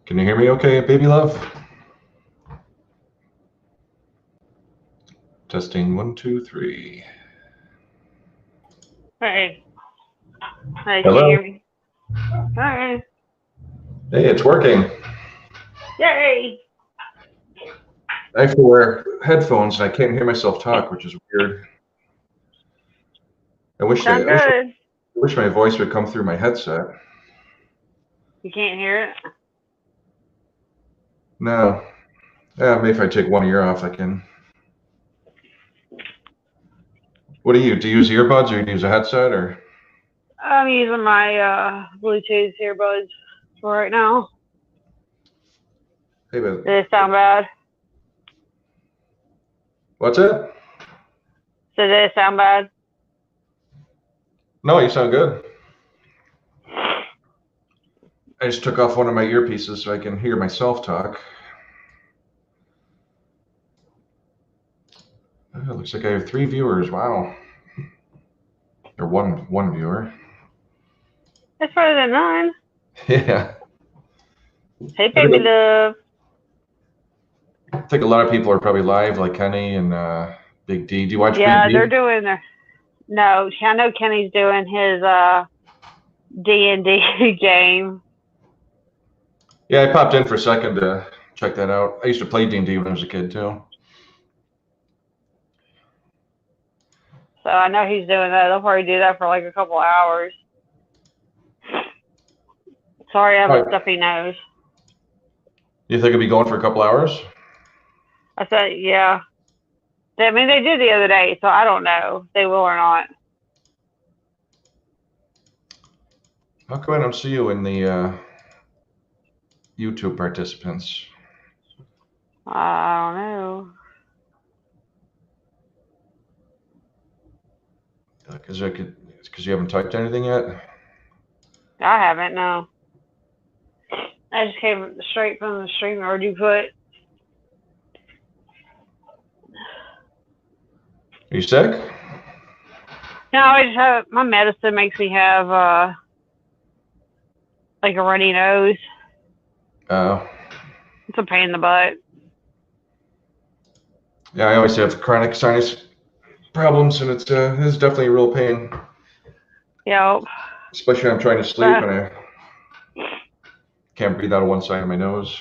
Can you hear me okay, baby love? Testing 1, 2, 3. Hey. Hey, can you Hello. hear me? Hey. Hey, it's working. Yay! I have to wear headphones and I can't hear myself talk, which is weird. I wish Sound good. my voice would come through my headset. You can't hear it? No. Yeah, maybe if I take one ear off, I can. What do you use earbuds or you use a headset or? I'm using my Bluetooth earbuds for right now. Hey, but Did it sound bad? what's it? Did it sound bad? No, you sound good. I just took off one of my earpieces so I can hear myself talk. Oh, looks like I have 3 viewers. Wow. Or one viewer. It's better than none. Yeah. Hey, baby love. I think a lot of people are probably live, like Kenny and Big D. Do you watch Yeah, Big D? they're doing their. No, I know Kenny's doing his D&D game. Yeah, I popped in for a second to check that out. I used to play D&D when I was a kid too. So I know he's doing that. They'll probably do that for like a couple hours. Sorry, I have a stuffy nose. You think it'll be going for a couple hours? I said, yeah. I mean, they did the other day, so I don't know if they will or not. How come I don't see you in the YouTube participants? I don't know. Because you haven't typed anything yet? I haven't, no. I just came straight from the stream. Or do you put? Are you sick? No, I just have, my medicine makes me have like a runny nose. Oh. It's a pain in the butt. Yeah, I always have chronic sinus problems, and it's definitely a real pain. Yep. Especially when I'm trying to sleep and I can't breathe out of one side of my nose.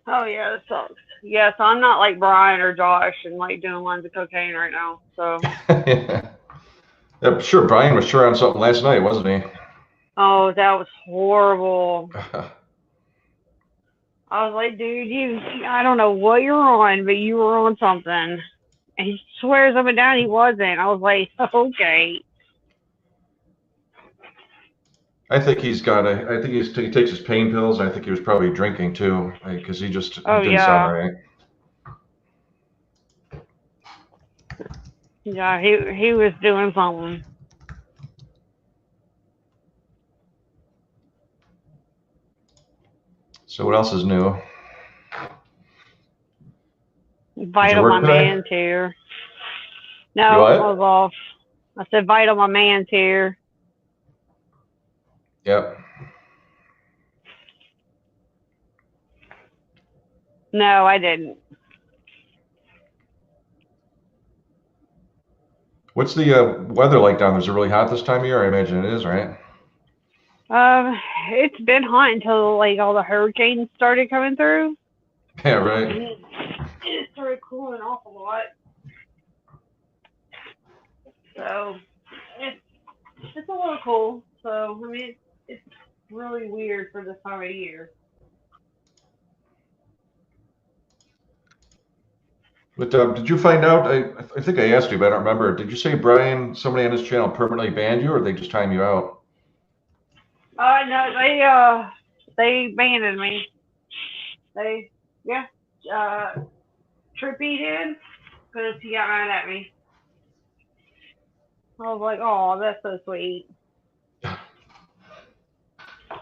Oh yeah, that sucks. Yeah, so I'm not like Brian or Josh and like doing lines of cocaine right now. So. Yeah, sure. Brian was sure on something last night, wasn't he? Oh, that was horrible. I was like, dude, I don't know what you're on, but you were on something. And he swears up and down he wasn't. I was like, okay. I think he takes his pain pills. I think he was probably drinking too, because he didn't sound right. Yeah, he was doing something. So what else is new? Vital my man's here. No, I was off. I said Vital my man's here. Yep. No, I didn't. What's the weather like down there? Is it really hot this time of year? I imagine it is, right? It's been hot until like all the hurricanes started coming through. Yeah, right. It started cooling off a lot. So it's a little cool. So I mean, it's really weird for this time of year. But did you find out? I think I asked you, but I don't remember. Did you say Brian, somebody on his channel, permanently banned you, or they just time you out? No, they banned me. Trippy did because he got mad at me. I was like, oh, that's so sweet.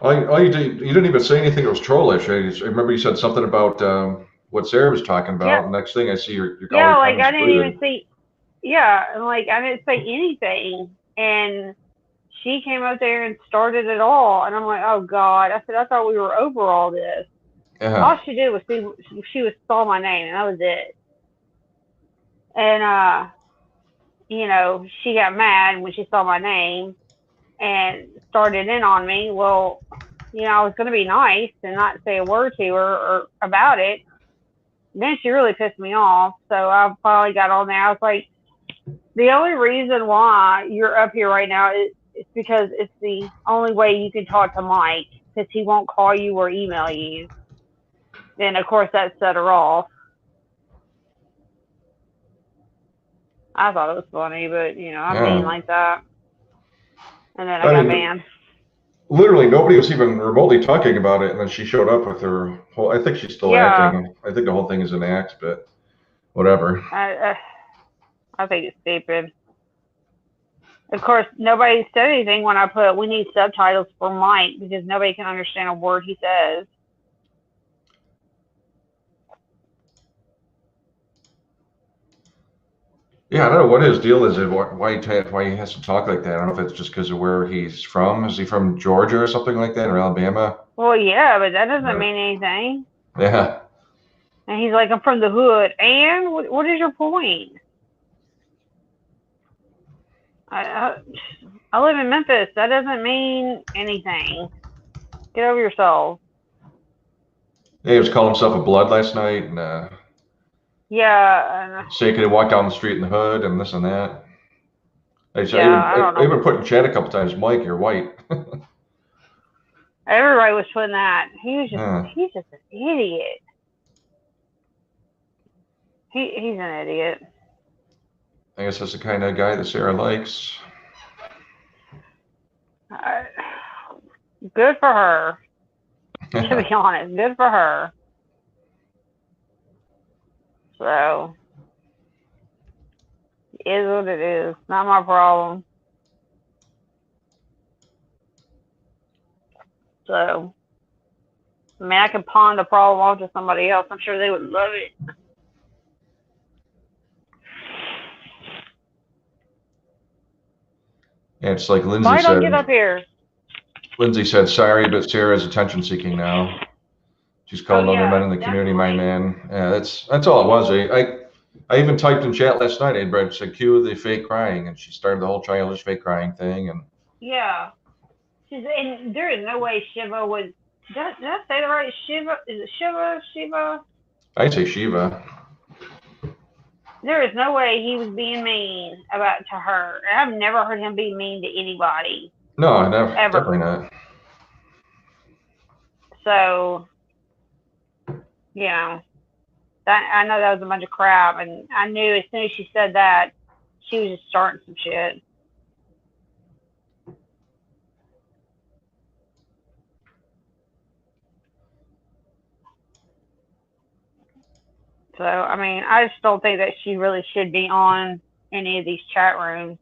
All you didn't even say anything that was trollish. I remember you said something about what Sarah was talking about. Yeah. And next thing I see your yeah, like I didn't even see. Yeah, and like I didn't say anything, and she came up there and started it all, and I'm like, oh God. I said, I thought we were over all this. All she did was she was saw my name, and that was it. And she got mad when she saw my name and started in on me. Well, I was going to be nice and not say a word to her or about it. Then she really pissed me off. So I finally got on there. I was like, the only reason why you're up here right now is because it's the only way you can talk to Mike, because he won't call you or email you. Then, of course, that set her off. I thought it was funny, but, I'm mean like that. And then I got banned. Literally, nobody was even remotely talking about it, and then she showed up with her whole. I think she's still acting. I think the whole thing is an act, but whatever. I think it's stupid. Of course, nobody said anything when I put, we need subtitles for Mike, because nobody can understand a word he says. Yeah, I don't know what his deal is. Why he has to talk like that. I don't know if it's just because of where he's from. Is he from Georgia or something like that, or Alabama? Well, yeah, but that doesn't mean anything. Yeah. And he's like, I'm from the hood. And what is your point? I live in Memphis. That doesn't mean anything. Get over yourself. Yeah, he was calling himself a blood last night, and say he could walk down the street in the hood and this and that. I even put in chat a couple times, Mike, you're white. Everybody was putting that. He's just an idiot. He's an idiot. I guess that's the kind of guy that Sarah likes. Good for her. To be honest, good for her. So, it is what it is. Not my problem. So, I mean, I could pawn the problem off to somebody else. I'm sure they would love it. Yeah, it's like Lindsay said. Don't get up here. Lindsay said, sorry, but Sarah's attention seeking now. She's calling other men in the community my man. Yeah, that's all it was. I even typed in chat last night. I said, cue the fake crying, and she started the whole childish fake crying thing. And yeah, and there is no way Shiva would. Did I say that right? Shiva, is it Shiva? Shiva? I say Shiva. There is no way he was being mean to her. I've never heard him be mean to anybody. No, never. Ever. Definitely not. So, I know that was a bunch of crap, and I knew as soon as she said that, she was just starting some shit. So, I mean, I just don't think that she really should be on any of these chat rooms.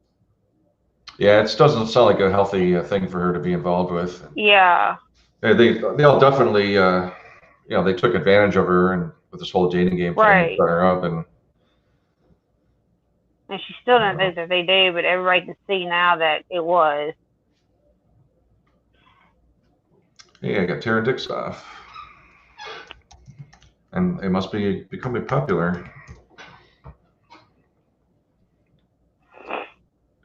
Yeah, it doesn't sound like a healthy thing for her to be involved with. Yeah. They all definitely, they took advantage of her and with this whole dating game thing, set her up, and she still doesn't think that they do, but everybody can see now that it was. Yeah, I got tearing dicks off. And it must be becoming popular.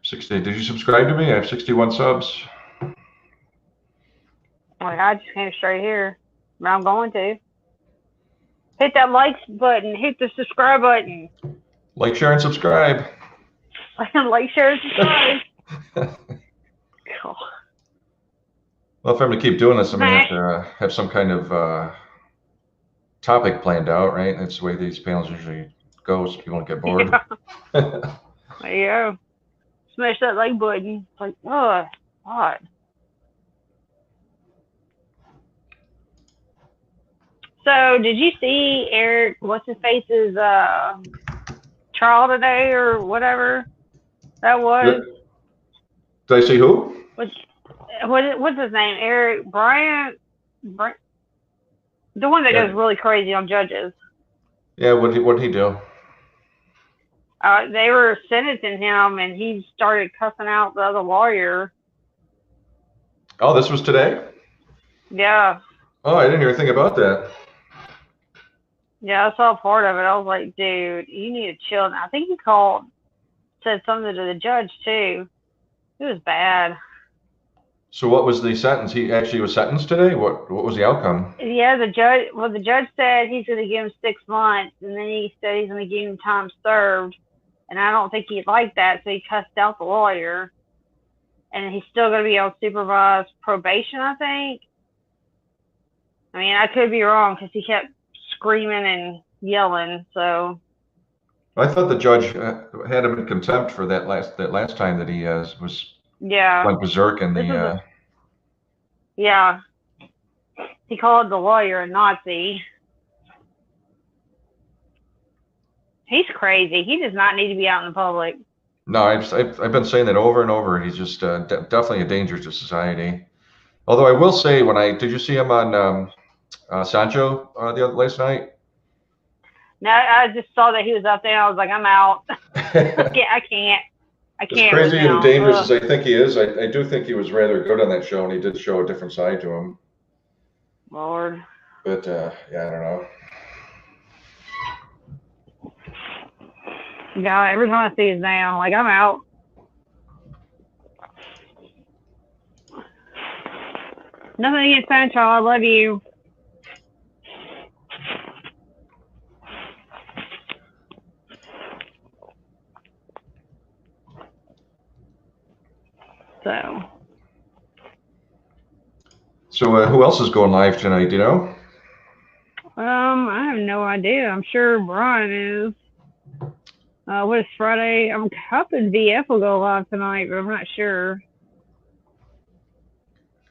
60. Did you subscribe to me? I have 61 subs. Well, I just came straight here, but I'm going to. Hit that like button. Hit the subscribe button. Like, share, and subscribe. Like, share, and subscribe. Cool. Well, if I'm going to keep doing this, I'm going to have to have some kind of topic planned out, right? That's the way these panels usually go, so people don't get bored. There you go. Smash that like button. It's like, oh, God. So, did you see Eric, what's his face's trial today or whatever that was? Did I see who? What's his name? Eric Bryant? The one that goes really crazy on judges. Yeah, what did he do? They were sentencing him, and he started cussing out the other lawyer Oh, this was today? Yeah. Oh, I didn't hear anything about that. Yeah, I saw part of it. I was like, dude, you need to chill. And I think he called, said something to the judge too. It was bad. So what was the sentence? He actually was sentenced today? What was the outcome? Yeah, the judge said he's going to give him 6 months, and then he said he's going to give him time served. And I don't think he liked that, so he cussed out the lawyer. And he's still going to be on supervised probation, I think. I mean, I could be wrong because he kept screaming and yelling. So I thought the judge had him in contempt for that last time that he was yeah, went berserk in this the. is a yeah. He called the lawyer a Nazi. He's crazy. He does not need to be out in the public. No, I've been saying that over and over. He's just definitely a danger to society. Although I will say, did you see him on Sancho last night? Now I just saw that he was up there. I was like, I'm out. As I can't. I can't with crazy and him. dangerous as Ugh. I think he is, I do think he was rather good on that show, and he did show a different side to him. Lord. But yeah, I don't know. Yeah, every time I see his name, I'm like, I'm out. Nothing against Sancho. I love you. So, So who else is going live tonight? Do you know? I have no idea. I'm sure Brian is. What is Friday? I'm hoping VF will go live tonight, but I'm not sure.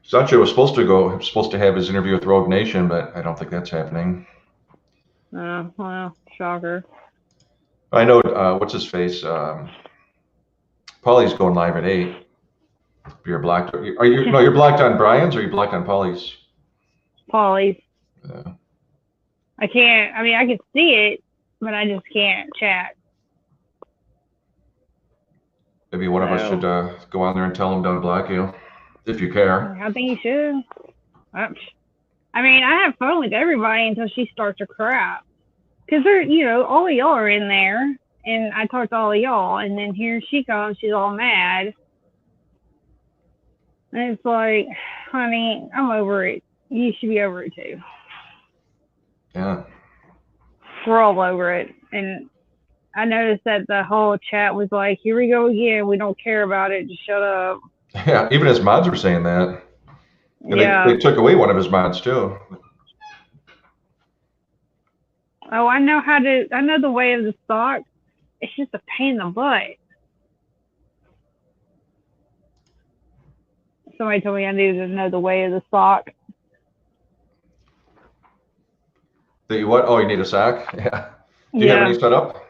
Sancho was supposed to have his interview with Rogue Nation, but I don't think that's happening. Well, shocker. I know what's his face. Paulie's going live at 8. You're blocked. Are you? No, you're blocked on Brian's, or you're blocked on Paulie's. Polly. Uh, I can't. I mean, I can see it, but I just can't chat. Maybe one of us should So, go on there and tell him to unblock you, if you care. I think you should. I mean, I have fun with everybody until she starts her crap. Because they're, all of y'all are in there, and I talk to all of y'all, and then here she comes, she's all mad. And it's like, honey, I'm over it. You should be over it too. Yeah. We're all over it. And I noticed that the whole chat was like, here we go again. We don't care about it. Just shut up. Yeah. Even his mods were saying that. And Yeah. they took away one of his mods too. Oh, I know the way of the stock. It's just a pain in the butt. Somebody told me I needed to know the way of the stock. That you what? Oh, you need a sack? Yeah. Do you have any set up?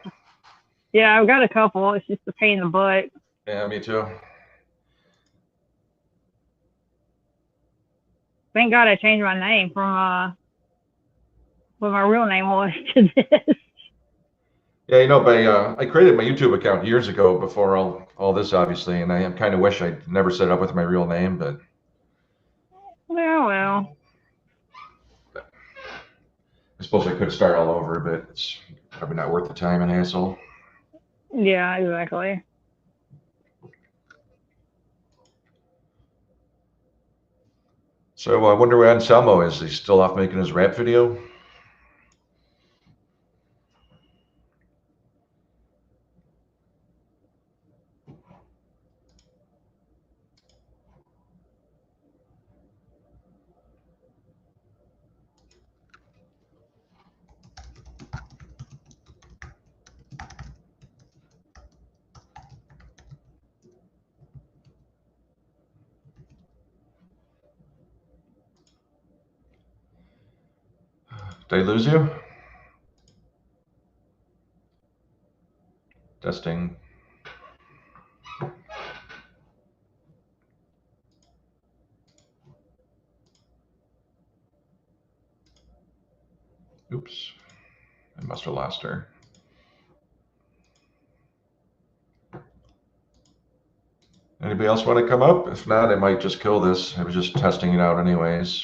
Yeah, I've got a couple. It's just a pain in the butt. Yeah, me too. Thank God I changed my name from what my real name was to this. Yeah, I created my YouTube account years ago before all this, obviously, and I kind of wish I'd never set it up with my real name, but Well. I suppose I could start all over, but it's probably not worth the time and hassle. Yeah, exactly. So I wonder where Anselmo is. He's still off making his rap video? Did I lose you? Testing. Oops. I must have lost her. Anybody Anybody else want to come up? If not, I might just kill this. I was just testing it out anyways.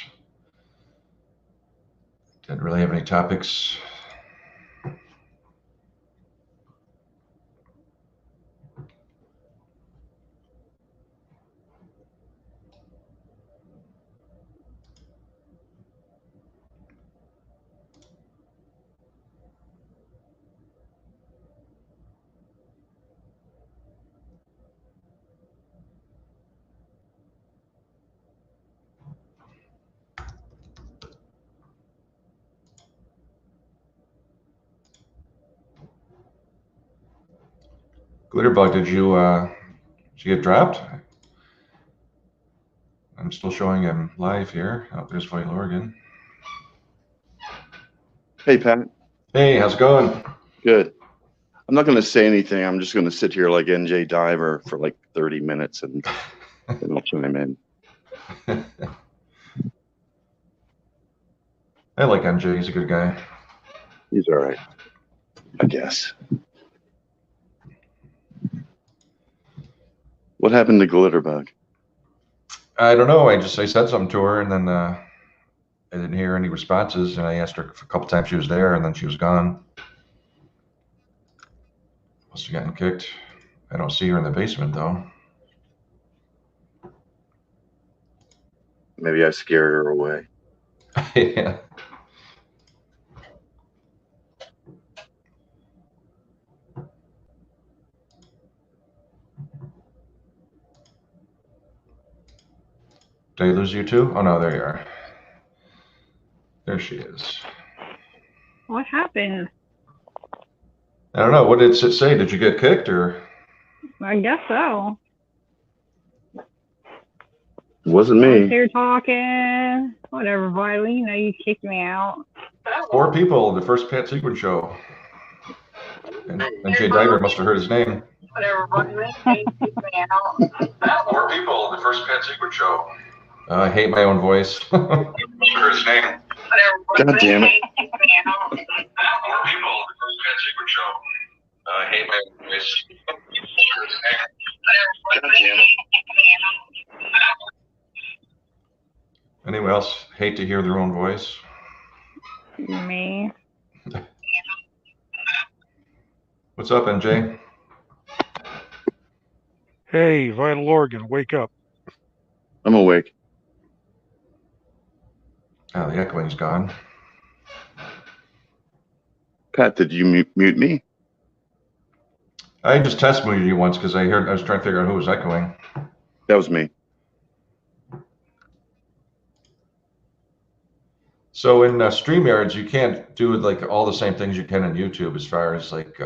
Didn't really have any topics. Glitterbug, did you get dropped? I'm still showing him live here. Oh, there's Vital Organ. Hey, Pat. Hey, how's it going? Good. I'm not going to say anything. I'm just going to sit here like NJ Diver for like 30 minutes and I'll chime in. I like MJ. He's a good guy. He's all right, I guess. What happened to Glitterbug? I don't know. I said something to her, and then I didn't hear any responses. And I asked her a couple times she was there, and then she was gone. Must have gotten kicked. I don't see her in the basement though. Maybe I scared her away. Yeah. Did I lose you too? Oh no, there you are. There she is. What happened? I don't know. What did it say? Did you get kicked or? I guess so. It wasn't I was me. here talking. Whatever, Violet. You know you kicked me out. 4 people, the first Pat Sequin show. And Jay Diver must have heard his name. Whatever, Violet. You kicked me out. 4 people, the first Pat Sequin show. I hate my own voice. Heard his name. God damn it. 4 people, the first Pat Sequin show. I hate my own voice. Heard his name. God damn it. Anyone else hate to hear their own voice? Me. What's up, NJ? Hey, Vital Organ, wake up. I'm awake. Oh, the echoing's gone. Pat, did you mute me? I just test muted you once because I was trying to figure out who was echoing. That was me. So in StreamYards, you can't do like all the same things you can on YouTube as far as like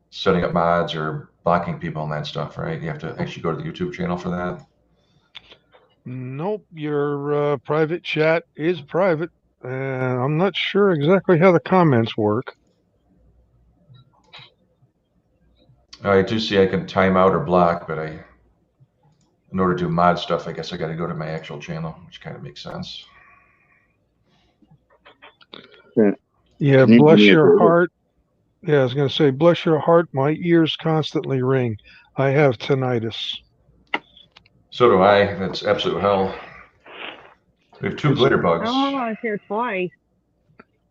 setting up mods or blocking people and that stuff, right? You have to actually go to the YouTube channel for that. Nope, your private chat is private. I'm not sure exactly how the comments work. I do see I can time out or block, but in order to do mod stuff, I guess I got to go to my actual channel, which kind of makes sense. Yeah, Can you bless give me a your burger? heart. Yeah, I was going to say, bless your heart. My ears constantly ring. I have tinnitus. So do I. That's absolute hell. We have 2 glitter bugs. Oh, I was here twice.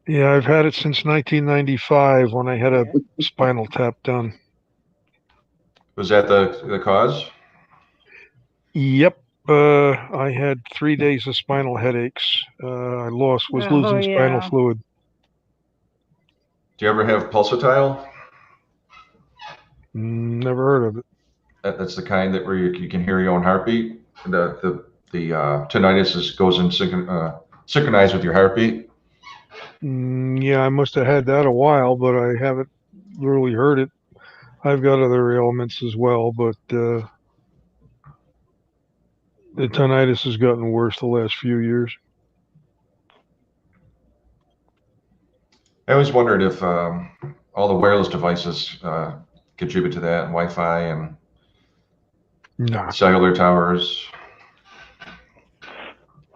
Yeah, I've had it since 1995 when I had a spinal tap done. Was that the cause? Yep. I had 3 days of spinal headaches. I was losing spinal fluid. Do you ever have pulsatile? Never heard of it. That's the kind that where you can hear your own heartbeat. The tinnitus goes in synchronized with your heartbeat. Yeah, I must have had that a while, but I haven't really heard it. I've got other ailments as well, but the tinnitus has gotten worse the last few years. I always wondered if all the wireless devices contribute to that, and Wi-Fi and cellular towers.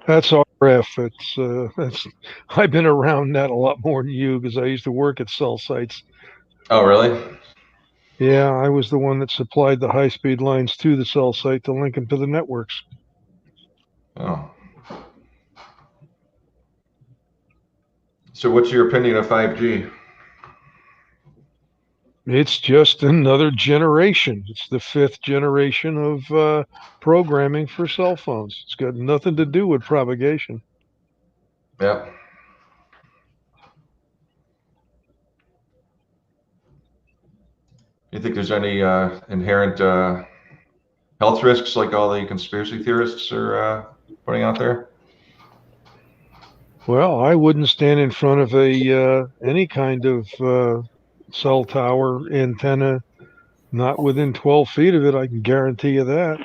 That's RF. That's I've been around that a lot more than you because I used to work at cell sites. Oh, really? Yeah, I was the one that supplied the high-speed lines to the cell site to link them to the networks. Oh. So what's your opinion of 5G? It's just another generation. It's the 5th generation of programming for cell phones. It's got nothing to do with propagation. Yeah. You think there's any inherent health risks like all the conspiracy theorists are putting out there? Well, I wouldn't stand in front of a any kind of cell tower antenna, not within 12 feet of it. I can guarantee you that.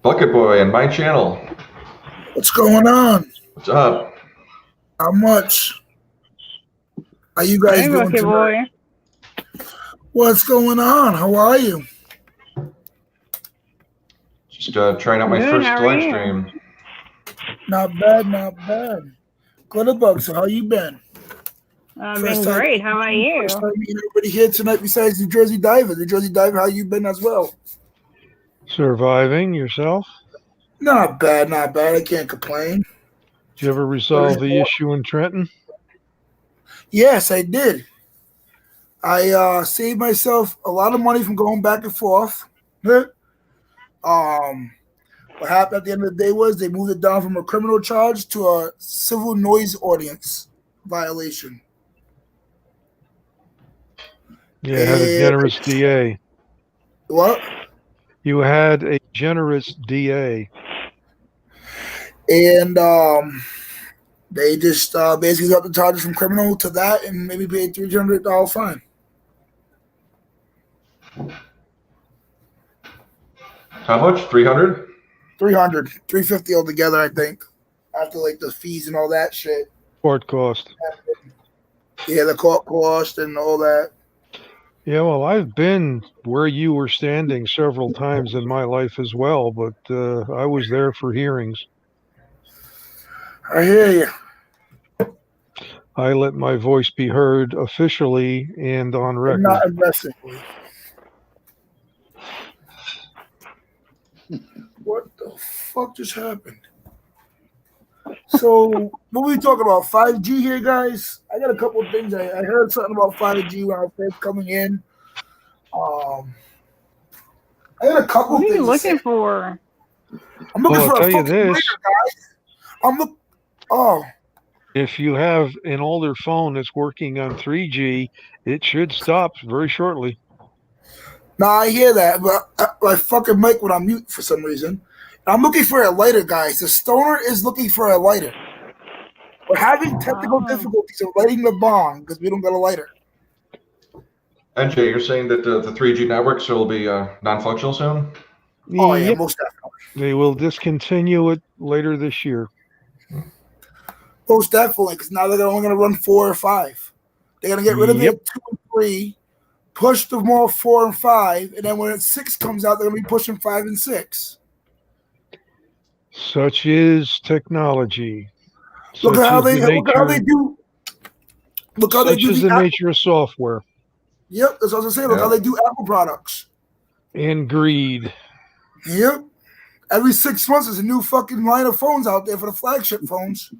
Bucket Boy and my channel. What's going on? What's up? How much? How you guys Hey, doing Bucket tonight? Boy. What's going on? How are you? Just trying out my Good, first how are live you? stream. Not bad, not bad. Glitterbug, so how you been? I've First been time- great. How about you? First time meeting everybody here tonight besides New Jersey Diver. New Jersey Diver, how you been as well? Surviving yourself? Not bad, not bad. I can't complain. Did you ever resolve the issue in Trenton? Yes, I did. I saved myself a lot of money from going back and forth. What happened at the end of the day was they moved it down from a criminal charge to a civil noise ordinance violation. You had a generous DA. What? You had a generous DA. And they just basically got the charges from criminal to that and maybe paid $300 fine. How much? 300? 300, 350 altogether, I think. After like the fees and all that shit. Court cost. Yeah, the court cost and all that. Yeah, well, I've been where you were standing several times in my life as well, but I was there for hearings. I hear you. I let my voice be heard officially and on But record. not aggressively. What the fuck just happened? So, what we talking about? 5G here, guys? I got a couple of things. I heard something about 5G when I was first coming in. I got a couple What are of you things. looking for? I'm looking Well, for I'll a tell you fucking this. laser, guys. Oh, If you have an older phone that's working on 3G, it should stop very shortly. nah, I hear that, but my fucking mic went on mute for some reason. I'm looking for a lighter, guys. The stoner is looking for a lighter. We're having technical Oh. difficulties of lighting the bong because we don't got a lighter. NJ, you're saying that the 3G networks will be non-functional soon? Oh yeah, Yep, most definitely. they will discontinue it later this year. Most definitely, because now they're only going to run 4 or 5. They're going to get rid of Yep. it 2 and 3, push the more 4 and 5, and then when 6 comes out, they're going to be pushing 5 and 6. Such is technology. Look Such at how is they the look at how they nature. do. Look how they Such do is the the Apple. nature of software Yep, that's what I was saying. Look Yeah. how they do Apple products. and greed. Yep. Every 6 months, there's a new fucking line of phones out there for the flagship phones.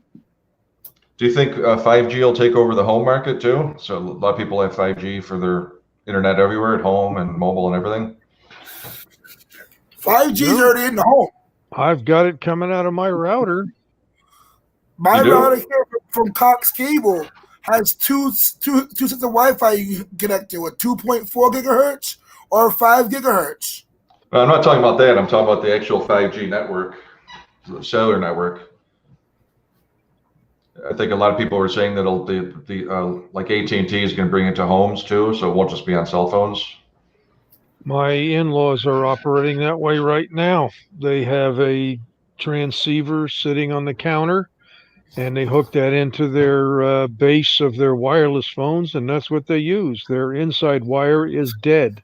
Do you think 5G will take over the home market too? So a lot of people have 5G for their internet everywhere at home and mobile and everything. 5G is No. already in the home. I've got it coming out of my router. My You do? router here from Cox Cable has two sets of Wi-Fi you can connect to, a 2.4 gigahertz or 5 gigahertz. No, I'm not talking about that. I'm talking about the actual 5G network, the cellular network. I think a lot of people were saying that like AT&T is going to bring it to homes too, so it won't just be on cell phones. My in-laws are operating that way right now. They have a transceiver sitting on the counter, and they hook that into their base of their wireless phones, and that's what they use. Their inside wire is dead.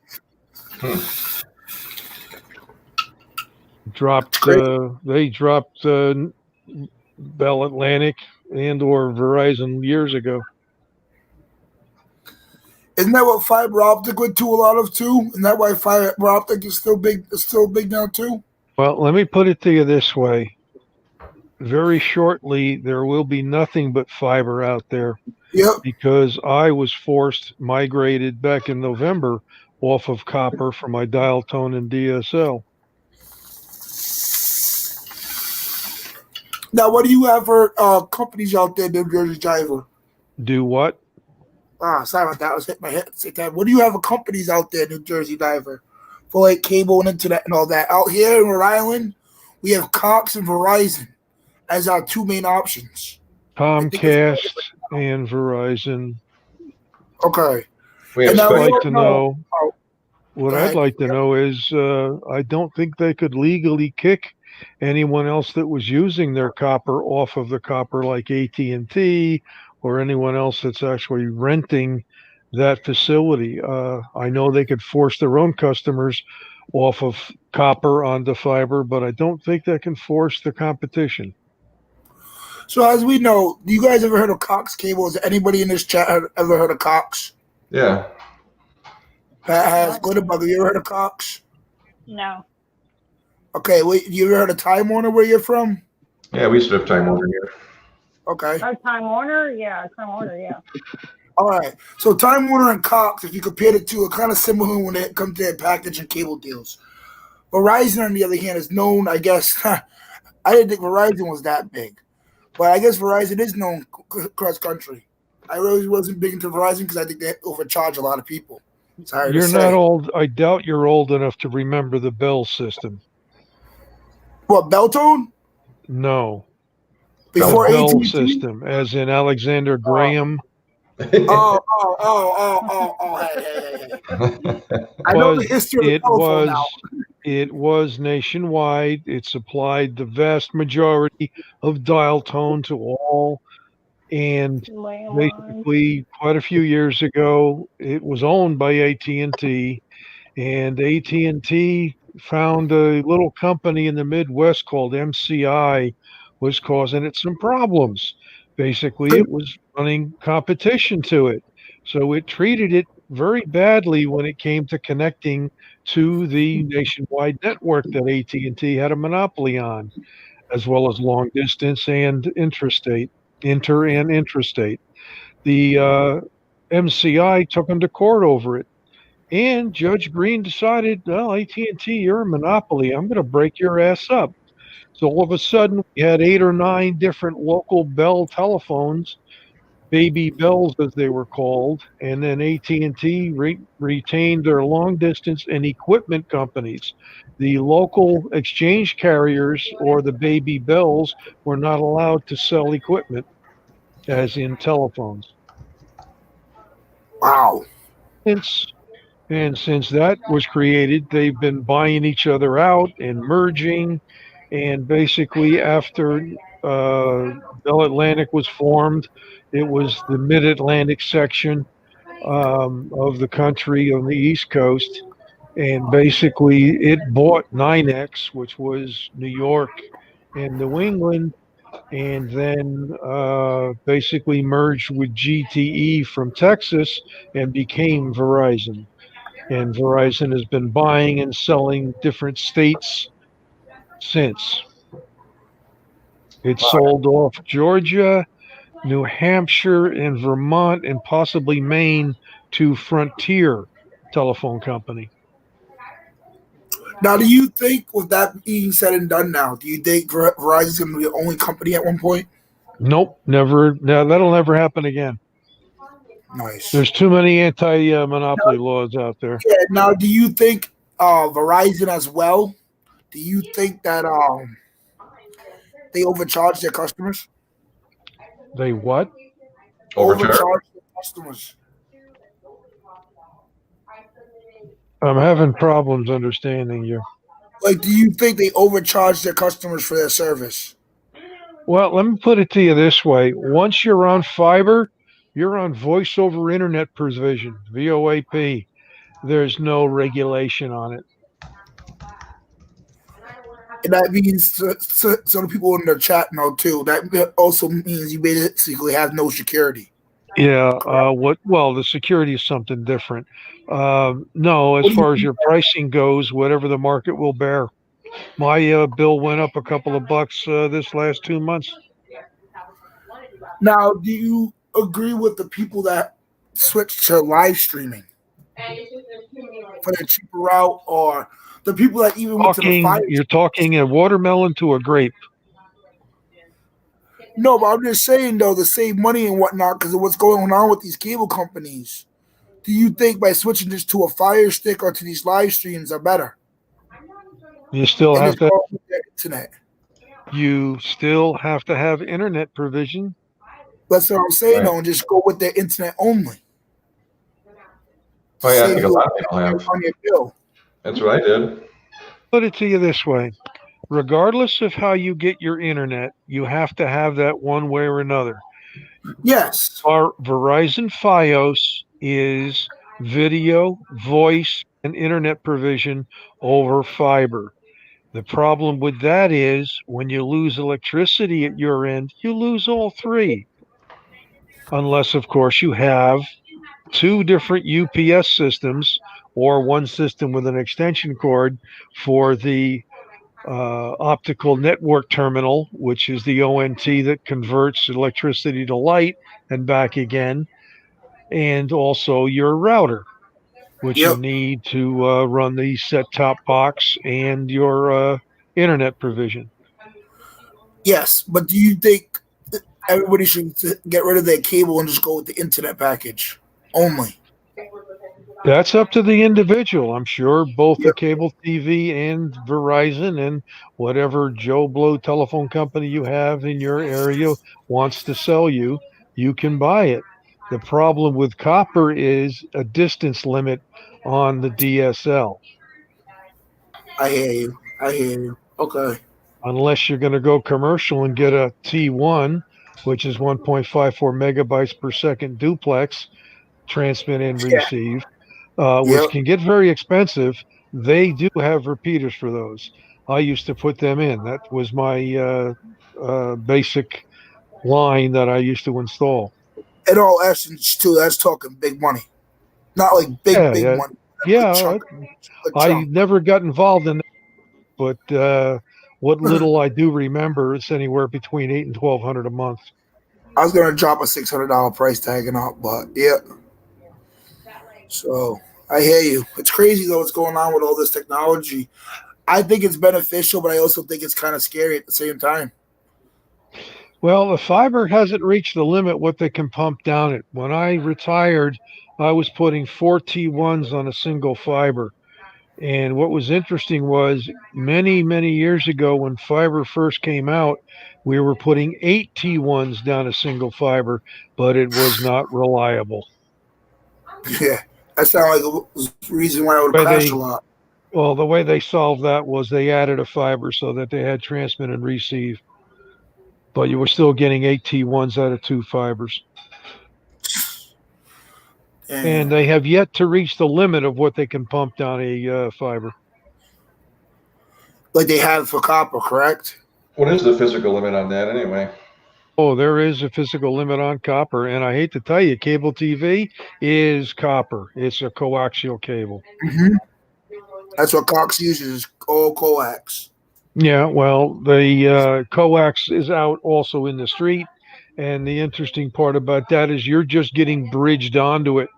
They dropped Bell Atlantic and or Verizon years ago. Isn't that what fiber optic went to a lot of too? Isn't that why fiber optic is still big? Is still big now too. Well, let me put it to you this way. Very shortly, there will be nothing but fiber out there Yep. because I was migrated back in November off of copper for my dial tone and DSL. Now, what do you have for companies out there, New Jersey Driver? Do what? Sorry about that. I was hitting my head at the same time. What do you have for companies out there, New Jersey Diver, for like cable and internet and all that? Out here in Rhode Island, we have Cox and Verizon as our two main options. Comcast and Verizon. Okay. We And now I'd expect, like to know. What Go I'd ahead. like to know is, I don't think they could legally kick anyone else that was using their copper off of the copper, like AT&T or anyone else that's actually renting that facility. I know they could force their own customers off of copper onto fiber, but I don't think they can force the competition. So as we know, do you guys ever heard of Cox Cable? Has anybody in this chat ever heard of Cox? yeah. Pat has. Glitterbug, have you ever heard of Cox? No. Okay, wait, you ever heard of Time Warner where you're from? Yeah, we used to have Time Warner here. Okay. Oh, Time Warner? Yeah, Time Warner, yeah. All right. So Time Warner and Cox, if you compare the two, are kind of similar when it comes to their package and cable deals. Verizon, on the other hand, is known, I guess, I didn't think Verizon was that big. But I guess Verizon is known cross country. I really wasn't big into Verizon because I think they overcharge a lot of people. Sorry to You're say. not old. I doubt you're old enough to remember the Bell system. What, Beltone? No. Before The Bell AT&T? system, as in Alexander Graham. Hey. I know the history of the telephone now. It was nationwide. It supplied the vast majority of dial tone to all. And basically, quite a few years ago, it was owned by AT&T. And AT&T found a little company in the Midwest called MCI was causing it some problems. Basically, it was running competition to it. So it treated it very badly when it came to connecting to the nationwide network that AT&T had a monopoly on, as well as long distance and inter and intrastate. The MCI took them to court over it. And Judge Green decided, well, AT&T, you're a monopoly. I'm going to break your ass up. So all of a sudden, we had 8 or 9 different local Bell telephones, Baby Bells as they were called, and then AT&T retained their long distance and equipment companies. The local exchange carriers or the Baby Bells were not allowed to sell equipment, as in telephones. Wow. And since that was created, they've been buying each other out and merging. And basically, after Bell Atlantic was formed, it was the Mid-Atlantic section of the country on the East Coast. And basically, it bought NYNEX, which was New York and New England, and then basically merged with GTE from Texas and became Verizon. And Verizon has been buying and selling different states since. It sold off Georgia, New Hampshire, and Vermont, and possibly Maine to Frontier Telephone Company. Now, do you think, with that being said and done now, do you think Verizon's going to be the only company at one point? Nope, never. No, that'll never happen again. Nice. There's too many anti-monopoly laws out there. Yeah. Now, do you think Verizon as well? Do you think that they overcharge their customers? They what? Overcharge their customers. I'm having problems understanding you. Like, do you think they overcharge their customers for their service? Well, let me put it to you this way. Once you're on fiber, you're on voice over internet provision, VoIP. There's no regulation on it. And that means, so the people in the chat know too, that also means you basically have no security. Yeah. Well, the security is something different. No, as What do you far as think? your pricing goes, whatever the market will bear. My bill went up a couple of bucks this last 2 months. Now, do you agree with the people that switch to live streaming for the cheaper route, or the people that even went to the fire? You're talking a watermelon to a grape. No, but I'm just saying though, to save money and whatnot because of what's going on with these cable companies. Do you think by switching this to a Fire Stick or to these live streams are better? You still And have it's to. all with the internet. You still have to have internet provision. That's what I'm saying Right. though, and just go with the internet only. Oh, yeah, I Save think a you lot of people have. on your bill. That's what I did. Put it to you this way: regardless of how you get your internet, you have to have that one way or another. Yes. Our Verizon FiOS is video, voice, and internet provision over fiber. The problem with that is when you lose electricity at your end, you lose all three. Unless, of course, you have two different UPS systems or one system with an extension cord for the optical network terminal, which is the ONT that converts electricity to light and back again, and also your router, which you Yep. need to run the set top box and your internet provision. Yes. But do you think everybody should get rid of their cable and just go with the internet package only? That's up to the individual. I'm sure both the Yep. cable TV and Verizon and whatever Joe Blow telephone company you have in your area wants to sell you, you can buy it. The problem with copper is a distance limit on the DSL. I hear you. I hear you. Okay. Unless you're going to go commercial and get a T1, which is 1.54 megabytes per second duplex, transmit and Yeah. receive, Yep. which can get very expensive. They do have repeaters for those. I used to put them in. That was my basic line that I used to install. In all essence, too, that's talking big money. Not like big, Yeah, big yeah, money. A yeah. chunk. A I chunk. never got involved in that, but what little I do remember, it's anywhere between $800 and $1,200 a month. I was gonna drop a $600 price tag and all, but yeah. So I hear you. It's crazy though what's going on with all this technology. I think it's beneficial, but I also think it's kind of scary at the same time. Well, the fiber hasn't reached the limit what they can pump down it. When I retired, I was putting 4 T1s on a single fiber. And what was interesting was many, many years ago when fiber first came out, we were putting 8 T1s down a single fiber, but it was not reliable. Yeah, that sounds like a reason why I would Where crash they- a lot. Well, the way they solved that was they added a fiber so that they had transmit and receive, but you were still getting 8 T1s out of 2 fibers. And they have yet to reach the limit of what they can pump down a fiber. Like they have for copper, correct? What is the physical limit on that anyway? Oh, there is a physical limit on copper. And I hate to tell you, cable TV is copper. It's a coaxial cable. Mm-hmm. That's what Cox uses, all coax. Yeah, well, the coax is out also in the street. And the interesting part about that is you're just getting bridged onto it.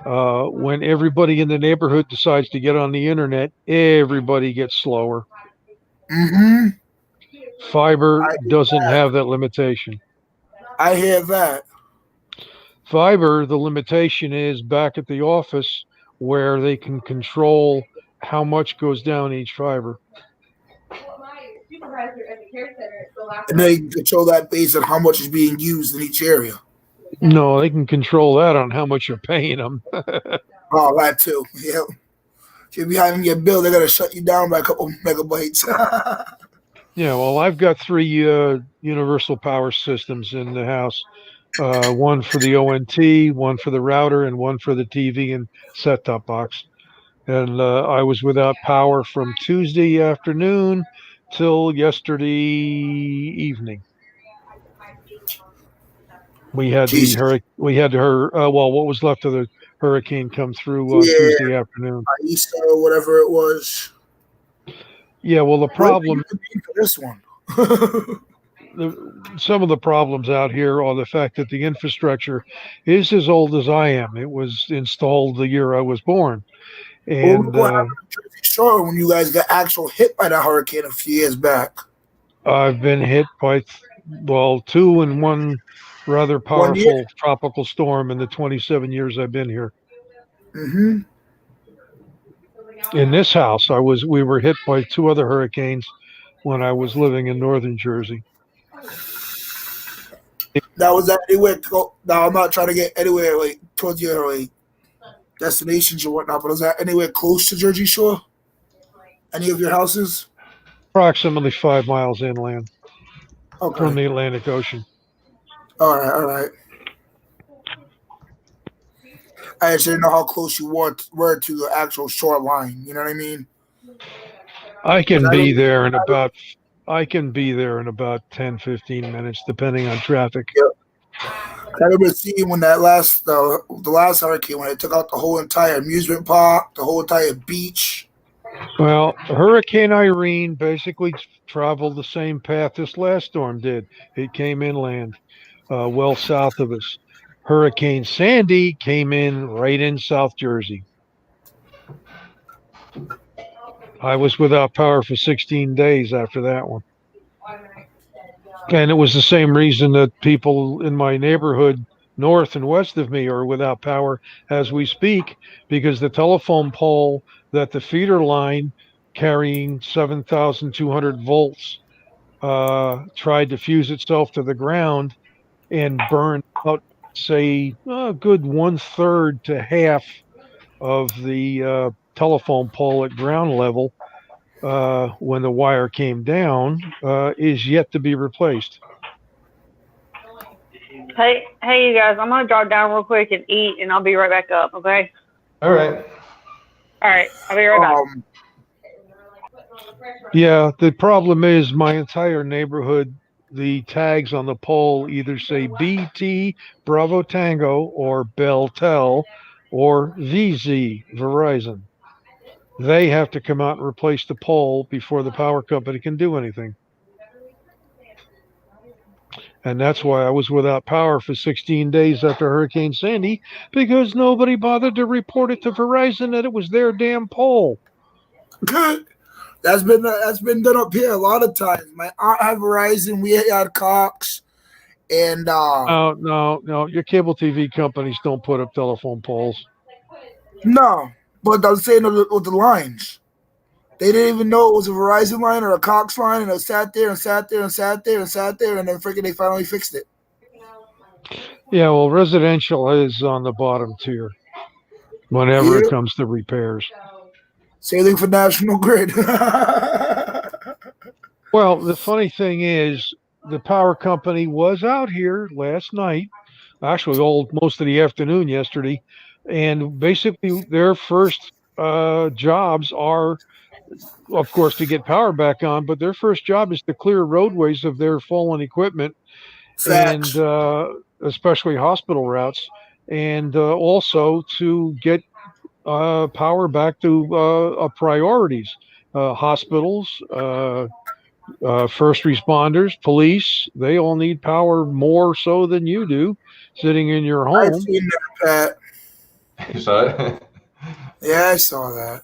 When everybody in the neighborhood decides to get on the internet, everybody gets slower. Mm-hmm. Fiber doesn't have that limitation. I hear that. Fiber, the limitation is back at the office where they can control how much goes down each fiber. And they can control that based on how much is being used in each area. No, they can control that on how much you're paying them. Oh, that too. Yep. If you're behind your bill, they're gonna shut you down by a couple megabytes. Yeah, well, I've got 3 universal power systems in the house. One for the ONT, one for the router, and one for the TV and set-top box. And I was without power from Tuesday afternoon till yesterday evening. We had Jesus. what was left of the hurricane come through on Yeah. Tuesday afternoon. Easter or whatever it was. Yeah, well, the problem, What do you mean for this one? some of the problems out here are the fact that the infrastructure is as old as I am. It was installed the year I was born. Well, look And what happened to Jersey Shore when you guys got actual hit by that hurricane a few years back. I've been hit by, two and one rather 1 year. powerful tropical storm in the 27 years I've been here. Mm-hmm. In this house, we were hit by two other hurricanes when I was living in northern Jersey. That was that anywhere. Now I'm not trying to get anywhere like towards your like destinations or whatnot, but is that anywhere close to Jersey Shore? Any of your houses? Approximately 5 miles inland Okay. from the Atlantic Ocean. All right. All right. I just didn't know how close you were to the actual shoreline. You know what I mean? I can I be don't- there in about 10, 15 minutes, depending on traffic. I remember seeing when that the last hurricane when it took out the whole entire amusement park, the whole entire beach. Well, Hurricane Irene basically traveled the same path this last storm did. It came inland, well south of us. Hurricane Sandy came in right in South Jersey. I was without power for 16 days after that one. And it was the same reason that people in my neighborhood, north and west of me, are without power as we speak, because the telephone pole that the feeder line carrying 7,200 volts tried to fuse itself to the ground and burned out, say, a good 1/3 to half of the telephone pole at ground level when the wire came down is yet to be replaced. Hey, you guys, I'm gonna drop down real quick and eat, and I'll be right back up. Okay. All right. All right. I'll be right back. Yeah, the problem is my entire neighborhood, the tags on the pole either say BT, Bravo Tango, or Beltel, or VZ, Verizon. They have to come out and replace the pole before the power company can do anything. And that's why I was without power for 16 days after Hurricane Sandy, because nobody bothered to report it to Verizon that it was their damn pole. Good. That's been done up here a lot of times. My aunt had Verizon, we had Cox, and No. Your cable TV companies don't put up telephone poles. no, but I'm saying with the lines. They didn't even know it was a Verizon line or a Cox line, and it sat there and sat there and sat there and sat there, and then freaking they finally fixed it. Yeah, well, residential is on the bottom tier whenever it comes to repairs. Same thing for National Grid. Well, the funny thing is, the power company was out here last night, actually most of the afternoon yesterday, and basically their first jobs are, of course, to get power back on, but their first job is to clear roadways of their fallen equipment, Facts. and especially hospital routes, and also to get power back to priorities, hospitals, first responders, police. They all need power more so than you do sitting in your home. I've seen that, Pat. You saw it? Yeah, I saw that.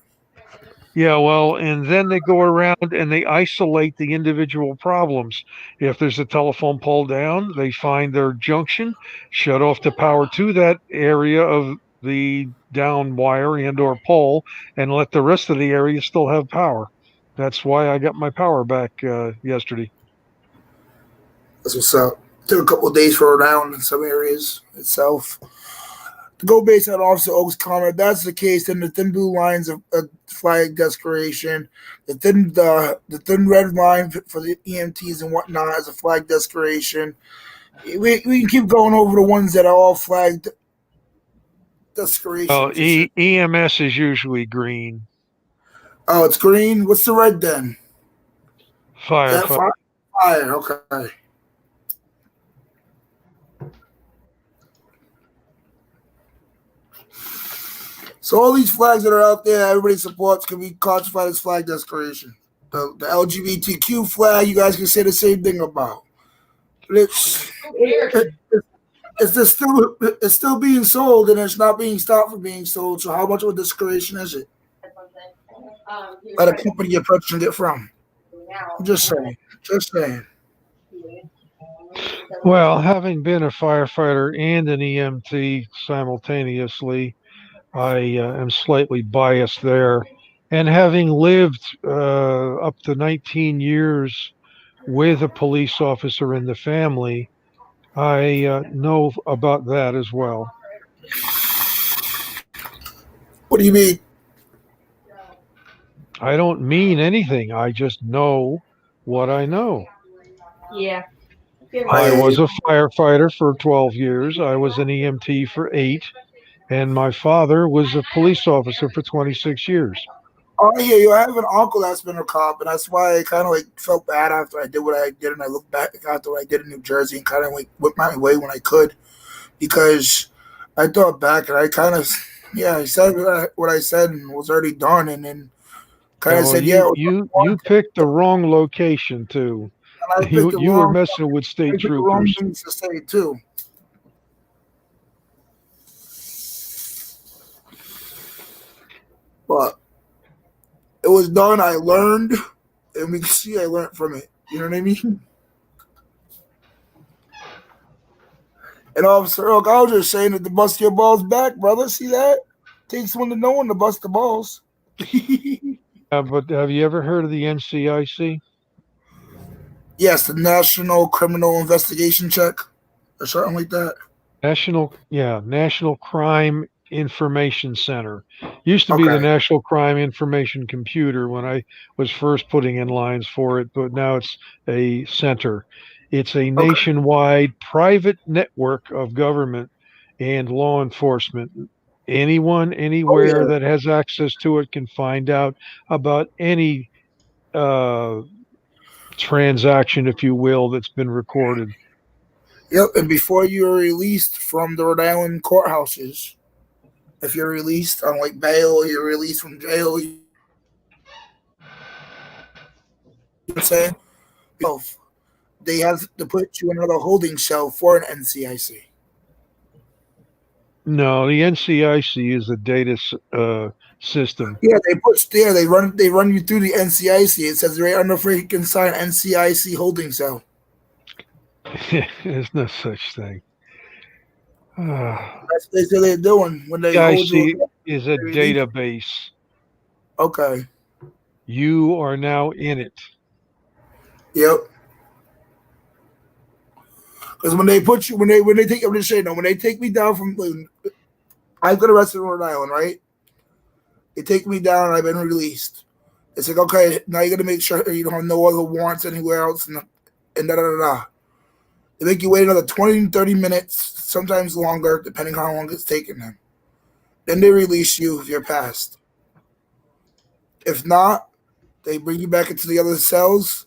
Yeah, well, and then they go around and they isolate the individual problems. If there's a telephone pole down, they find their junction, shut off the power to that area of the down wire and or pole, and let the rest of the area still have power. That's why I got my power back yesterday. That's what's up. Took a couple of days for around in some areas itself. To go based on Officer Oak's comment, if that's the case, then the thin blue line's a flag desecration. The thin red line for the EMTs and whatnot is a flag desecration. We can keep going over the ones that are all flagged desecrations. Oh, EMS is usually green. Oh, it's green. What's the red then? Fire. Fire. Okay. So all these flags that are out there, everybody supports, can be classified as flag desecration. The LGBTQ flag, you guys can say the same thing about. It's still being sold, and it's not being stopped from being sold. So how much of a desecration is it? By the company you're purchasing it from. I'm just saying. Just saying. Well, having been a firefighter and an EMT simultaneously, I am slightly biased there. And having lived up to 19 years with a police officer in the family, I know about that as well. What do you mean? I don't mean anything. I just know what I know. Yeah. I was a firefighter for 12 years. I was an EMT for 8. And my father was a police officer for 26 years. Oh yeah, you have an uncle that's been a cop, and that's why I kind of like felt bad after I did what I did, and I looked back after what I did in New Jersey and kind of like went my way when I could, because I thought back and I kind of, yeah, I said what I said and was already done, and then kind of said, you picked the wrong location too. You were messing with state troopers. The wrong things to say too. But it was done. I learned, and we can see I learned from it. You know what I mean? And Officer Oak, I was just saying that to bust your balls back, brother. See that? Takes one to know when to bust the balls. But have you ever heard of the NCIC? Yes, the National Criminal Investigation Check, or something like that. National Crime Information Center. Used to be the National Crime Information Computer when I was first putting in lines for it, but now it's a center. It's a nationwide private network of government and law enforcement. Anyone, anywhere that has access to it can find out about any transaction, if you will, that's been recorded. Yep, and before you're released from the Rhode Island courthouses, if you're released on like bail, you're released from jail. You know what I'm saying? They have to put you in another holding cell for an NCIC. No, the NCIC is a data system. Yeah, they run you through the NCIC. It says right under freaking sign NCIC holding cell. There's no such thing. That's what they say they're doing when they hold you. Is a database. Okay. You are now in it. Yep. Because when they put you, when they take, I'm just saying, when they take me down from, I got arrested in Rhode Island, right? They take me down and I've been released. It's like, okay, now you got to make sure you don't have no other warrants anywhere else, and da-da-da-da. They make you wait another 20 to 30 minutes, sometimes longer, depending how long it's taking them. Then they release you if you're passed. If not, they bring you back into the other cells,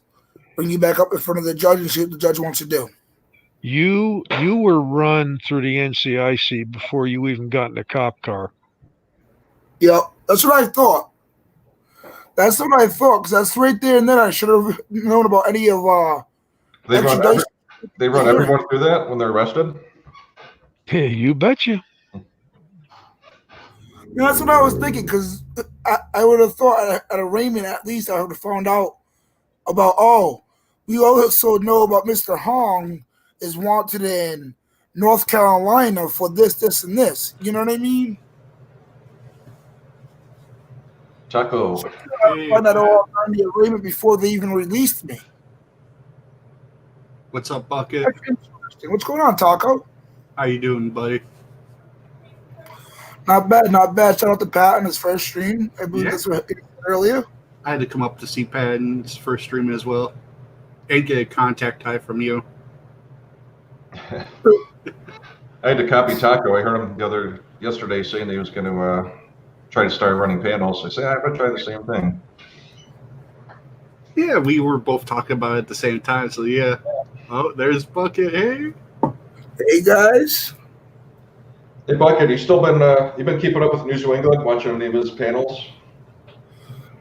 bring you back up in front of the judge and see what the judge wants to do. You were run through the NCIC before you even got in a cop car. Yep, that's what I thought. That's what I thought, because that's right there and then I should have known about any of They run everyone through that when they're arrested? You betcha. That's what I was thinking, because I would have thought at arraignment, at least I would have found out about, we also know about Mr. Hong is wanted in North Carolina for this, and this. You know what I mean? Taco. So I found out all on the arraignment before they even released me. What's up, Bucket? That's interesting. What's going on, Taco? How you doing, buddy? Not bad, not bad. Shout out to Pat on his first stream. I believe that's what he said earlier. I had to come up to see Pat in his first stream as well, and get a contact tie from you. I had to copy Taco. I heard him yesterday saying that he was going to try to start running panels. I said, I'm going to try the same thing. Yeah, we were both talking about it at the same time. So yeah. Oh, there's Bucket. Hey. Hey guys. Hey Bucket, you still been you been keeping up with News New England, watching any of his panels?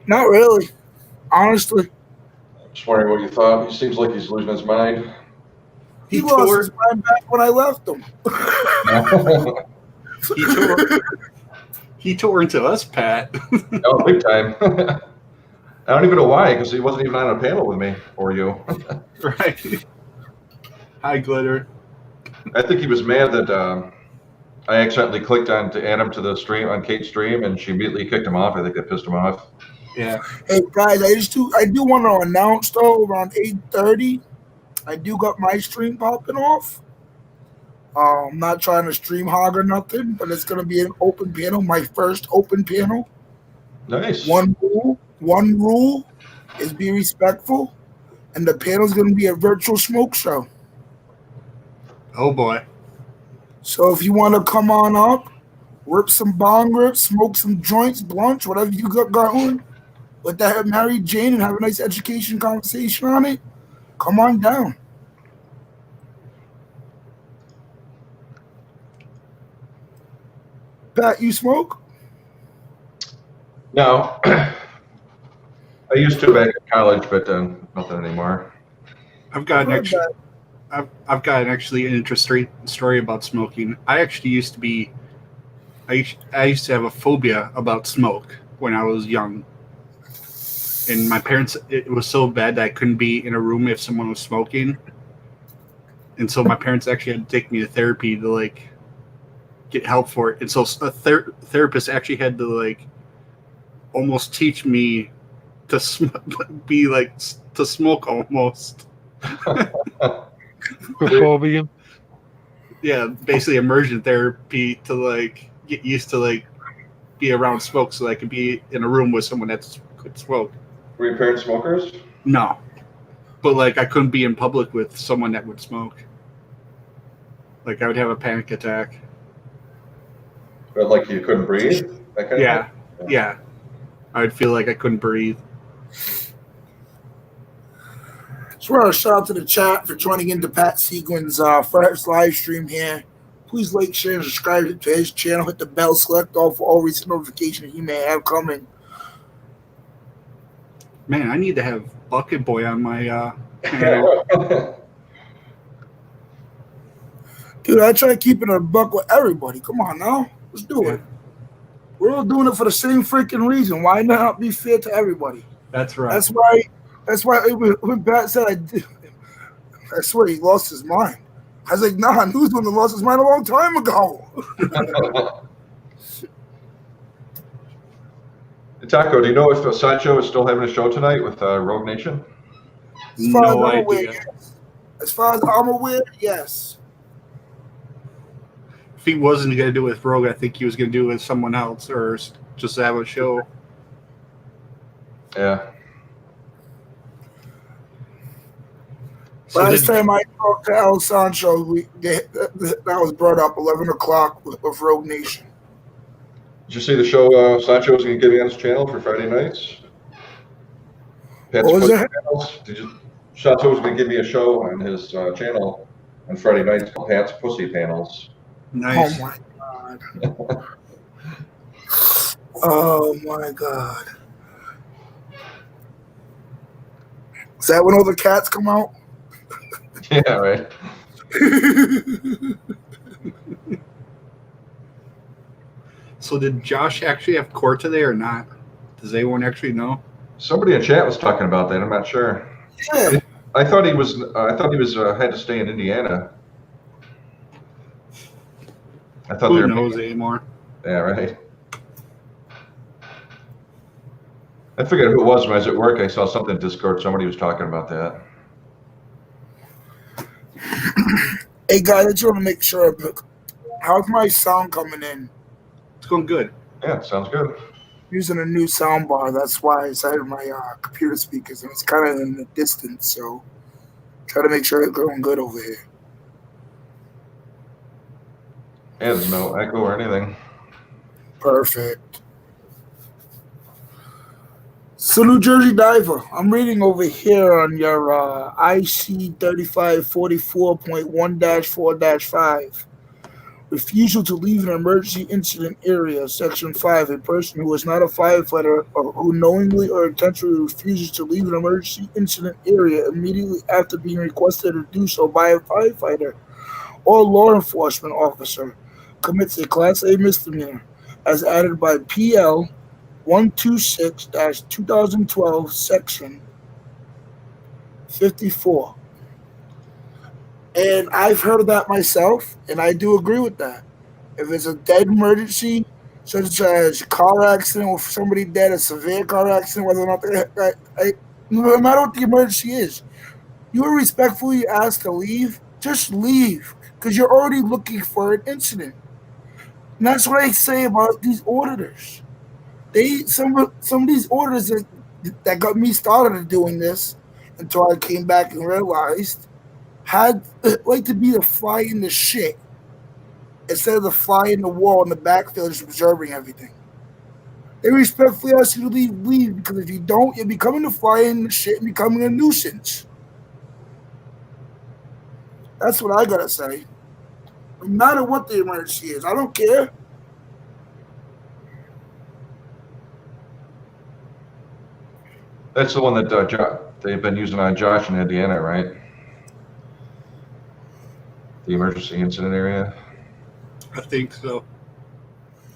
Not really, honestly. Just wondering what you thought. He seems like he's losing his mind. He lost his mind back when I left him. He tore into us, Pat. Oh, big time. I don't even know why, because he wasn't even on a panel with me or you. Right. Hi, Glitter. I think he was mad that I accidentally clicked on to add him to the stream on Kate's stream, and she immediately kicked him off. I think that pissed him off. Yeah. Hey guys, I do want to announce though around 8:30, I do got my stream popping off. I'm not trying to stream hog or nothing, but it's gonna be an open panel, my first open panel. Nice. One rule is be respectful, and the panel's gonna be a virtual smoke show. Oh boy. So if you want to come on up, rip some bong rips, smoke some joints, blunts, whatever you got going, let that Mary Jane and have a nice education conversation on it, come on down. Pat, you smoke? No. I used to back in college, but nothing anymore. I've got an actually interesting story about smoking. I actually used to be. I used to have a phobia about smoke when I was young, and my parents. It was so bad that I couldn't be in a room if someone was smoking, and so my parents actually had to take me to therapy to like get help for it. And so a therapist actually had to like almost teach me to to smoke almost. Phobia. Yeah, basically immersion therapy to like get used to like be around smoke so I could be in a room with someone that could smoke. Were your parents smokers? No. But like I couldn't be in public with someone that would smoke. Like I would have a panic attack. But like you couldn't breathe? That kind Yeah. of thing? Yeah. I would feel like I couldn't breathe. Just want to shout out to the chat for joining into Pat Seguin's first live stream here. Please like, share, and subscribe to his channel. Hit the bell, select all for all recent notifications he may have coming. Man, I need to have Bucket Boy on my panel. Dude, I try keeping a buck with everybody. Come on now. Let's do it. We're all doing it for the same freaking reason. Why not be fair to everybody? That's right. That's why when Pat said I swear he lost his mind. I was like, nah, who's the one that lost his mind a long time ago? Taco, do you know if Sideshow is still having a show tonight with Rogue Nation? As far No as I'm aware, idea. yes. As far as I'm aware, yes. If he wasn't going to do it with Rogue, I think he was going to do it with someone else or just have a show. Yeah. Last time I talked to El Sancho, that was brought up 11 o'clock with Rogue Nation. Did you see the show Sancho was going to give you on his channel for Friday nights? Pat's What was Pussy that? Panels? Sancho was going to give me a show on his channel on Friday nights called Pat's Pussy Panels. Nice. Oh my god. Oh my god. Is that when all the cats come out? Yeah, right. So did Josh actually have court today or not? Does anyone actually know? Somebody in chat was talking about that. I'm not sure. Yeah. I thought he was. Had to stay in Indiana. I thought they Who were. knows anymore? Yeah, right. I figured who it was when I was at work. I saw something in Discord. Somebody was talking about that. Hey guys, I just want to make sure. How's my sound coming in? It's going good. Yeah, sounds good. Using a new sound bar. That's why I had my computer speakers, and it's kind of in the distance. So try to make sure it's going good over here. Yeah, there's no echo or anything. Perfect. So New Jersey Diver, I'm reading over here on your IC 3544.1-4-5. refusal to leave an emergency incident area, Section 5. A person who is not a firefighter or who knowingly or intentionally refuses to leave an emergency incident area immediately after being requested to do so by a firefighter or law enforcement officer commits a Class A misdemeanor as added by PL 126-2012, Section 54. And I've heard of that myself, and I do agree with that. If it's a dead emergency, such as a car accident with somebody dead, a severe car accident, whether or not no matter what the emergency is, you are respectfully asked to leave, just leave, because you're already looking for an incident. And that's what I say about these auditors. Some of these auditors that got me started doing this until I came back and realized had like to be the fly in the shit instead of the fly in the wall in the backfield just observing everything. They respectfully ask you to leave, because if you don't, you're becoming the fly in the shit and becoming a nuisance. That's what I gotta say. No matter what the emergency is, I don't care. That's the one that they've been using on Josh and Indiana, right? The emergency incident area. I think so.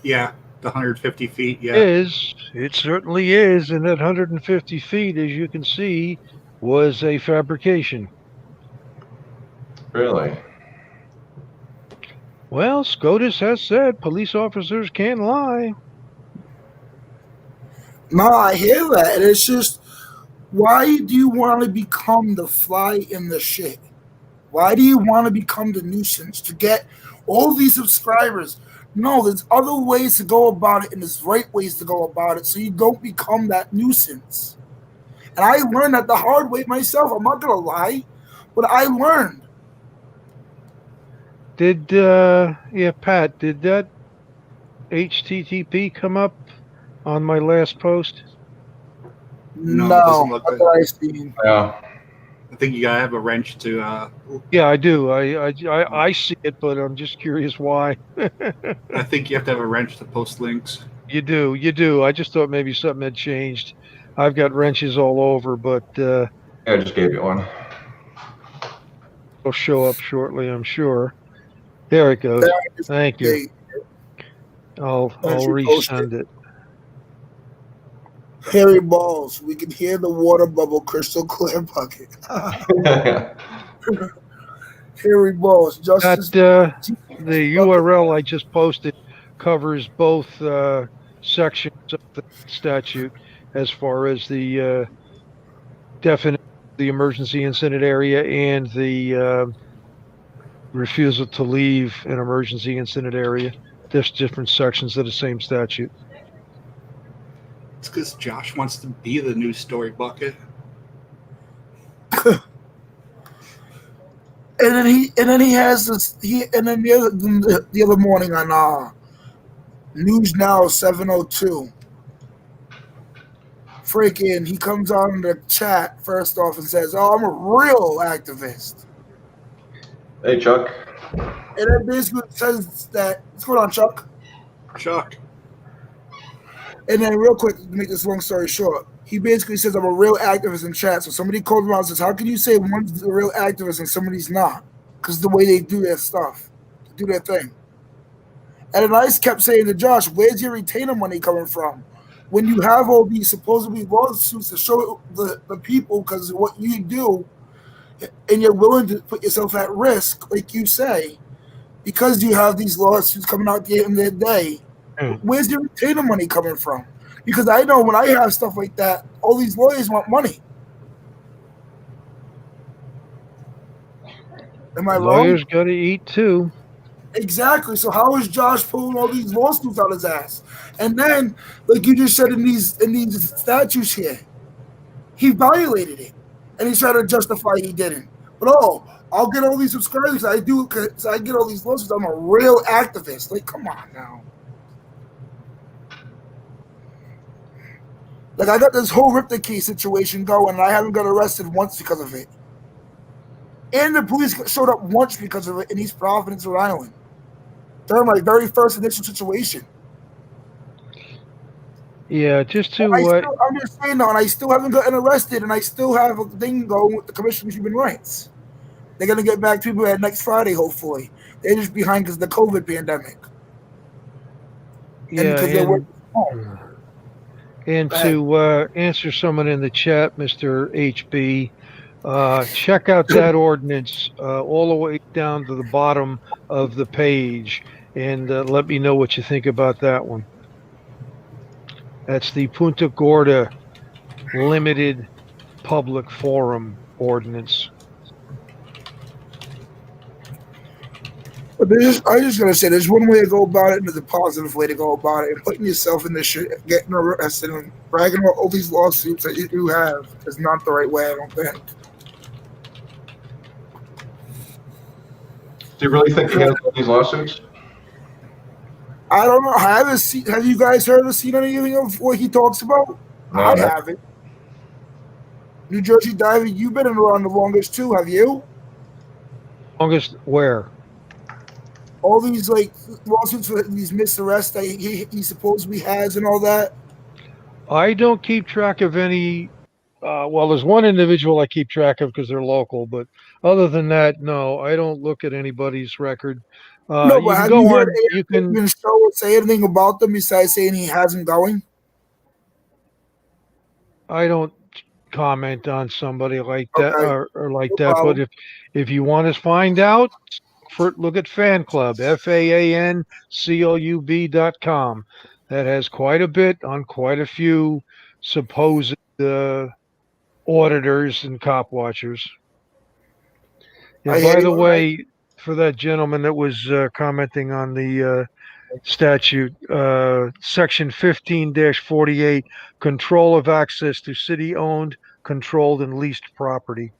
Yeah, the 150 feet. Yeah. It certainly is. And that 150 feet, as you can see, was a fabrication. Really? Well, SCOTUS has said police officers can't lie. No, I hear that. And it's just, why do you want to become the fly in the shit? Why do you want to become the nuisance to get all these subscribers? No, there's other ways to go about it, and there's right ways to go about it, so you don't become that nuisance. And I learned that the hard way myself. I'm not going to lie, but I learned. Pat, did that HTTP come up on my last post? No, it No, doesn't look that's like- what I seen. Yeah. I think you gotta have a wrench to. Yeah, I do. I see it, but I'm just curious why. I think you have to have a wrench to post links. You do. I just thought maybe something had changed. I've got wrenches all over, but Yeah, I just gave you one. it'll show up shortly, I'm sure. There it goes. Thank you. I'll Once you post resend it. Hairy balls. We can hear the water bubble crystal clear bucket. Hairy balls. Justice. The URL I just posted covers both sections of the statute as far as the definite the emergency incident area and the refusal to leave an emergency incident area. There's different sections of the same statute. It's because Josh wants to be the news story bucket. And then he has this. The other morning on News Now 702. Freaking, he comes on in the chat first off and says, "Oh, I'm a real activist." Hey, Chuck. And then basically says that. What's going on, Chuck? Chuck. And then real quick, to make this long story short, he basically says, "I'm a real activist" in chat. So somebody called him out and says, "How can you say one's a real activist and somebody's not?" Because the way they do their stuff, do their thing. And then I kept saying to Josh, "Where's your retainer money coming from? When you have all these supposedly lawsuits to show the people because of what you do, and you're willing to put yourself at risk, like you say, because you have these lawsuits coming out at the end of the day, where's your retainer money coming from?" Because I know when I have stuff like that, all these lawyers want money. Am I Lawyers wrong? got to eat too. Exactly. So how is Josh pulling all these lawsuits out his ass? And then, like you just said in these statutes here, he violated it, and he's trying to justify he didn't. But I'll get all these subscribers. I do because I get all these lawsuits. I'm a real activist. Like, come on now. Like, I got this whole Ripta Key situation going, and I haven't got arrested once because of it. And the police showed up once because of it in East Providence, Rhode Island. They're my very first initial situation. Yeah, just to I'm just saying though, and I still haven't gotten arrested, and I still have a thing going with the Commission on Human Rights. They're gonna get back to people at next Friday, hopefully. They're just behind because of the COVID pandemic. yeah, because they're working from home. and Go ahead. to answer someone in the chat, Mr. HB, check out that ordinance all the way down to the bottom of the page, and let me know what you think about that one. That's the Punta Gorda Limited Public Forum Ordinance. But I just gotta say, there's one way to go about it, and there's a positive way to go about it. And putting yourself in this shit, getting arrested, and bragging about all these lawsuits that you do have is not the right way. I don't think. Do you really think he has all these lawsuits? I don't know. I haven't seen. Have you guys seen anything of what he talks about? No, I no. haven't. New Jersey Diving, you've been around the longest too, have you? Longest where? All these like lawsuits for these missed arrests that he supposedly has and all that. I don't keep track of any. Well, there's one individual I keep track of because they're local, but other than that, no, I don't look at anybody's record. No, You but can have go you on. heard You can. Adrian Show say anything about them besides saying he hasn't going? I don't comment on somebody like that Okay. or like No that. problem. But if you want to find out, look at Fan Club, FAANCLUB.com. That has quite a bit on quite a few supposed auditors and cop watchers. I And hear by you. the way, for that gentleman that was commenting on the statute, section 15-48, control of access to city-owned, controlled, and leased property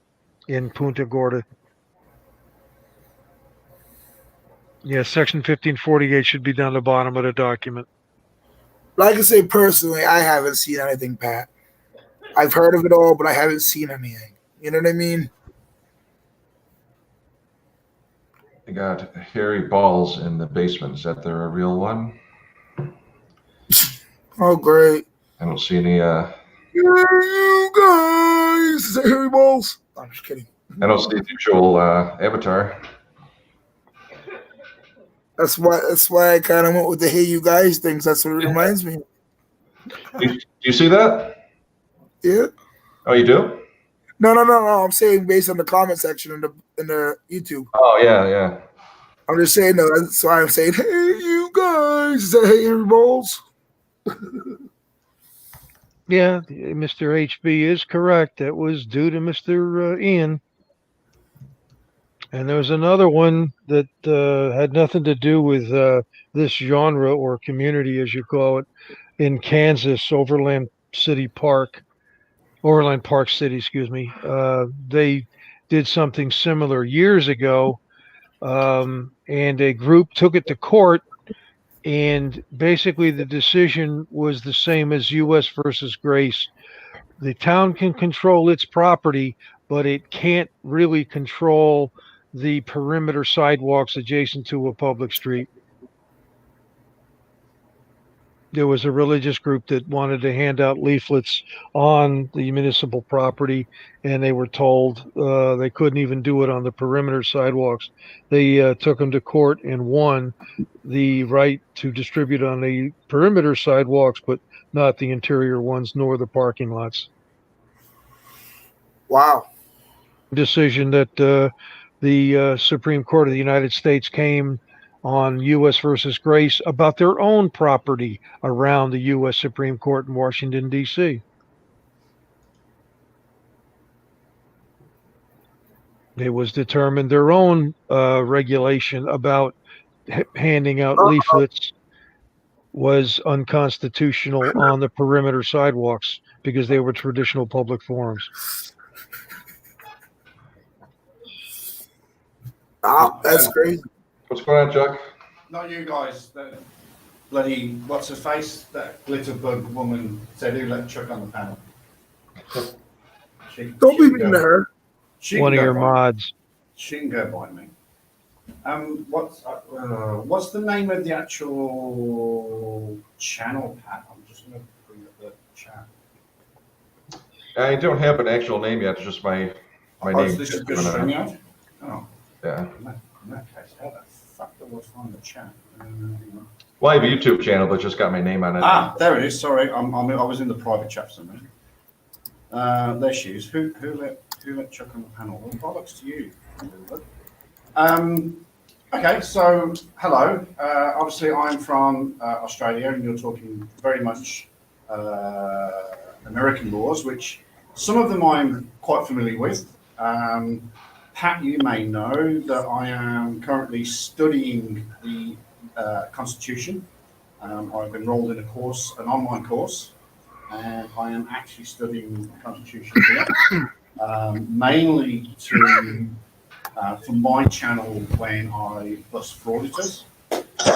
in Punta Gorda. Yeah, section 1548 should be down the bottom of the document. Like I say, personally, I haven't seen anything, Pat. I've heard of it all, but I haven't seen anything. You know what I mean? They got hairy balls in the basement. Is that there a real one? Oh, great. I don't see any. Yeah, you guys. Is that Harry Balls? I'm just kidding. I don't see the usual avatar. That's why I kind of went with the "Hey, you guys" things. That's what it reminds me. Do you see that? Yeah. Oh, you do? No. I'm saying based on the comment section in the YouTube. Oh, yeah. I'm just saying no. That's why I'm saying, "Hey, you guys." Is that "Hey, Harry Balls"? Yeah, Mr. HB is correct. That was due to Mr. Ian. And there was another one that had nothing to do with this genre or community, as you call it, in Kansas, Overland Park City, excuse me. They did something similar years ago, and a group took it to court, and basically the decision was the same as U.S. versus Grace. The town can control its property, but it can't really control the perimeter sidewalks adjacent to a public street. There was a religious group that wanted to hand out leaflets on the municipal property, and they were told they couldn't even do it on the perimeter sidewalks. They took them to court and won the right to distribute on the perimeter sidewalks, but not the interior ones nor the parking lots. Wow. Decision that the Supreme Court of the United States came on U.S. versus Grace about their own property around the U.S. Supreme Court in Washington, D.C. It was determined their own regulation about handing out leaflets was unconstitutional on the perimeter sidewalks because they were traditional public forums. Wow, that's crazy. What's going on, Chuck? Not you guys. That bloody what's her face? That glitterbug woman said who let Chuck on the panel. Don't be mean to her. She One can of go your by me. mods. She can go by me. What's the name of the actual channel, Pat? I'm just going to bring up the chat. I don't have an actual name yet. It's just my Oh, name. this is just StreamYard? Oh, Yeah. in that case, how the fuck do I find the chat? Well, I have a YouTube channel, but just got my name on it. There it is. Sorry, I was in the private chat for some reason. There she is. Who let Chuck on the panel? Well, bollocks to you. Okay, so hello. Obviously, I'm from Australia, and you're talking very much American laws, which some of them I'm quite familiar with. Pat, you may know that I am currently studying the Constitution. I've enrolled in a course, an online course, and I am actually studying the Constitution here, mainly for my channel when I bust frauditors,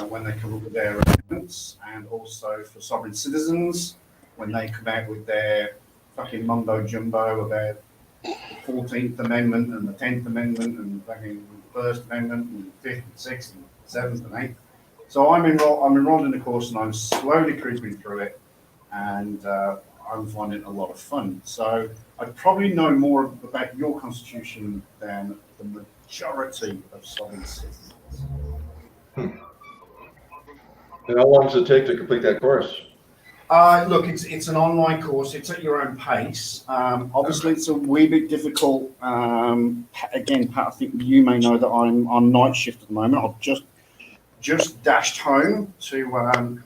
when they come up with their amendments, and also for sovereign citizens when they come out with their fucking mumbo jumbo about the 14th Amendment and the 10th Amendment and fucking the First Amendment and the 5th and 6th and 7th and 8th. So I'm enrolled in the course and I'm slowly creeping through it, and I'm finding it a lot of fun. So I probably know more about your constitution than the majority of sovereign citizens. And how long does it take to complete that course? Look, it's an online course. It's at your own pace. Obviously, it's a wee bit difficult. Again, Pat, I think you may know that I'm on night shift at the moment. I've just dashed home to. I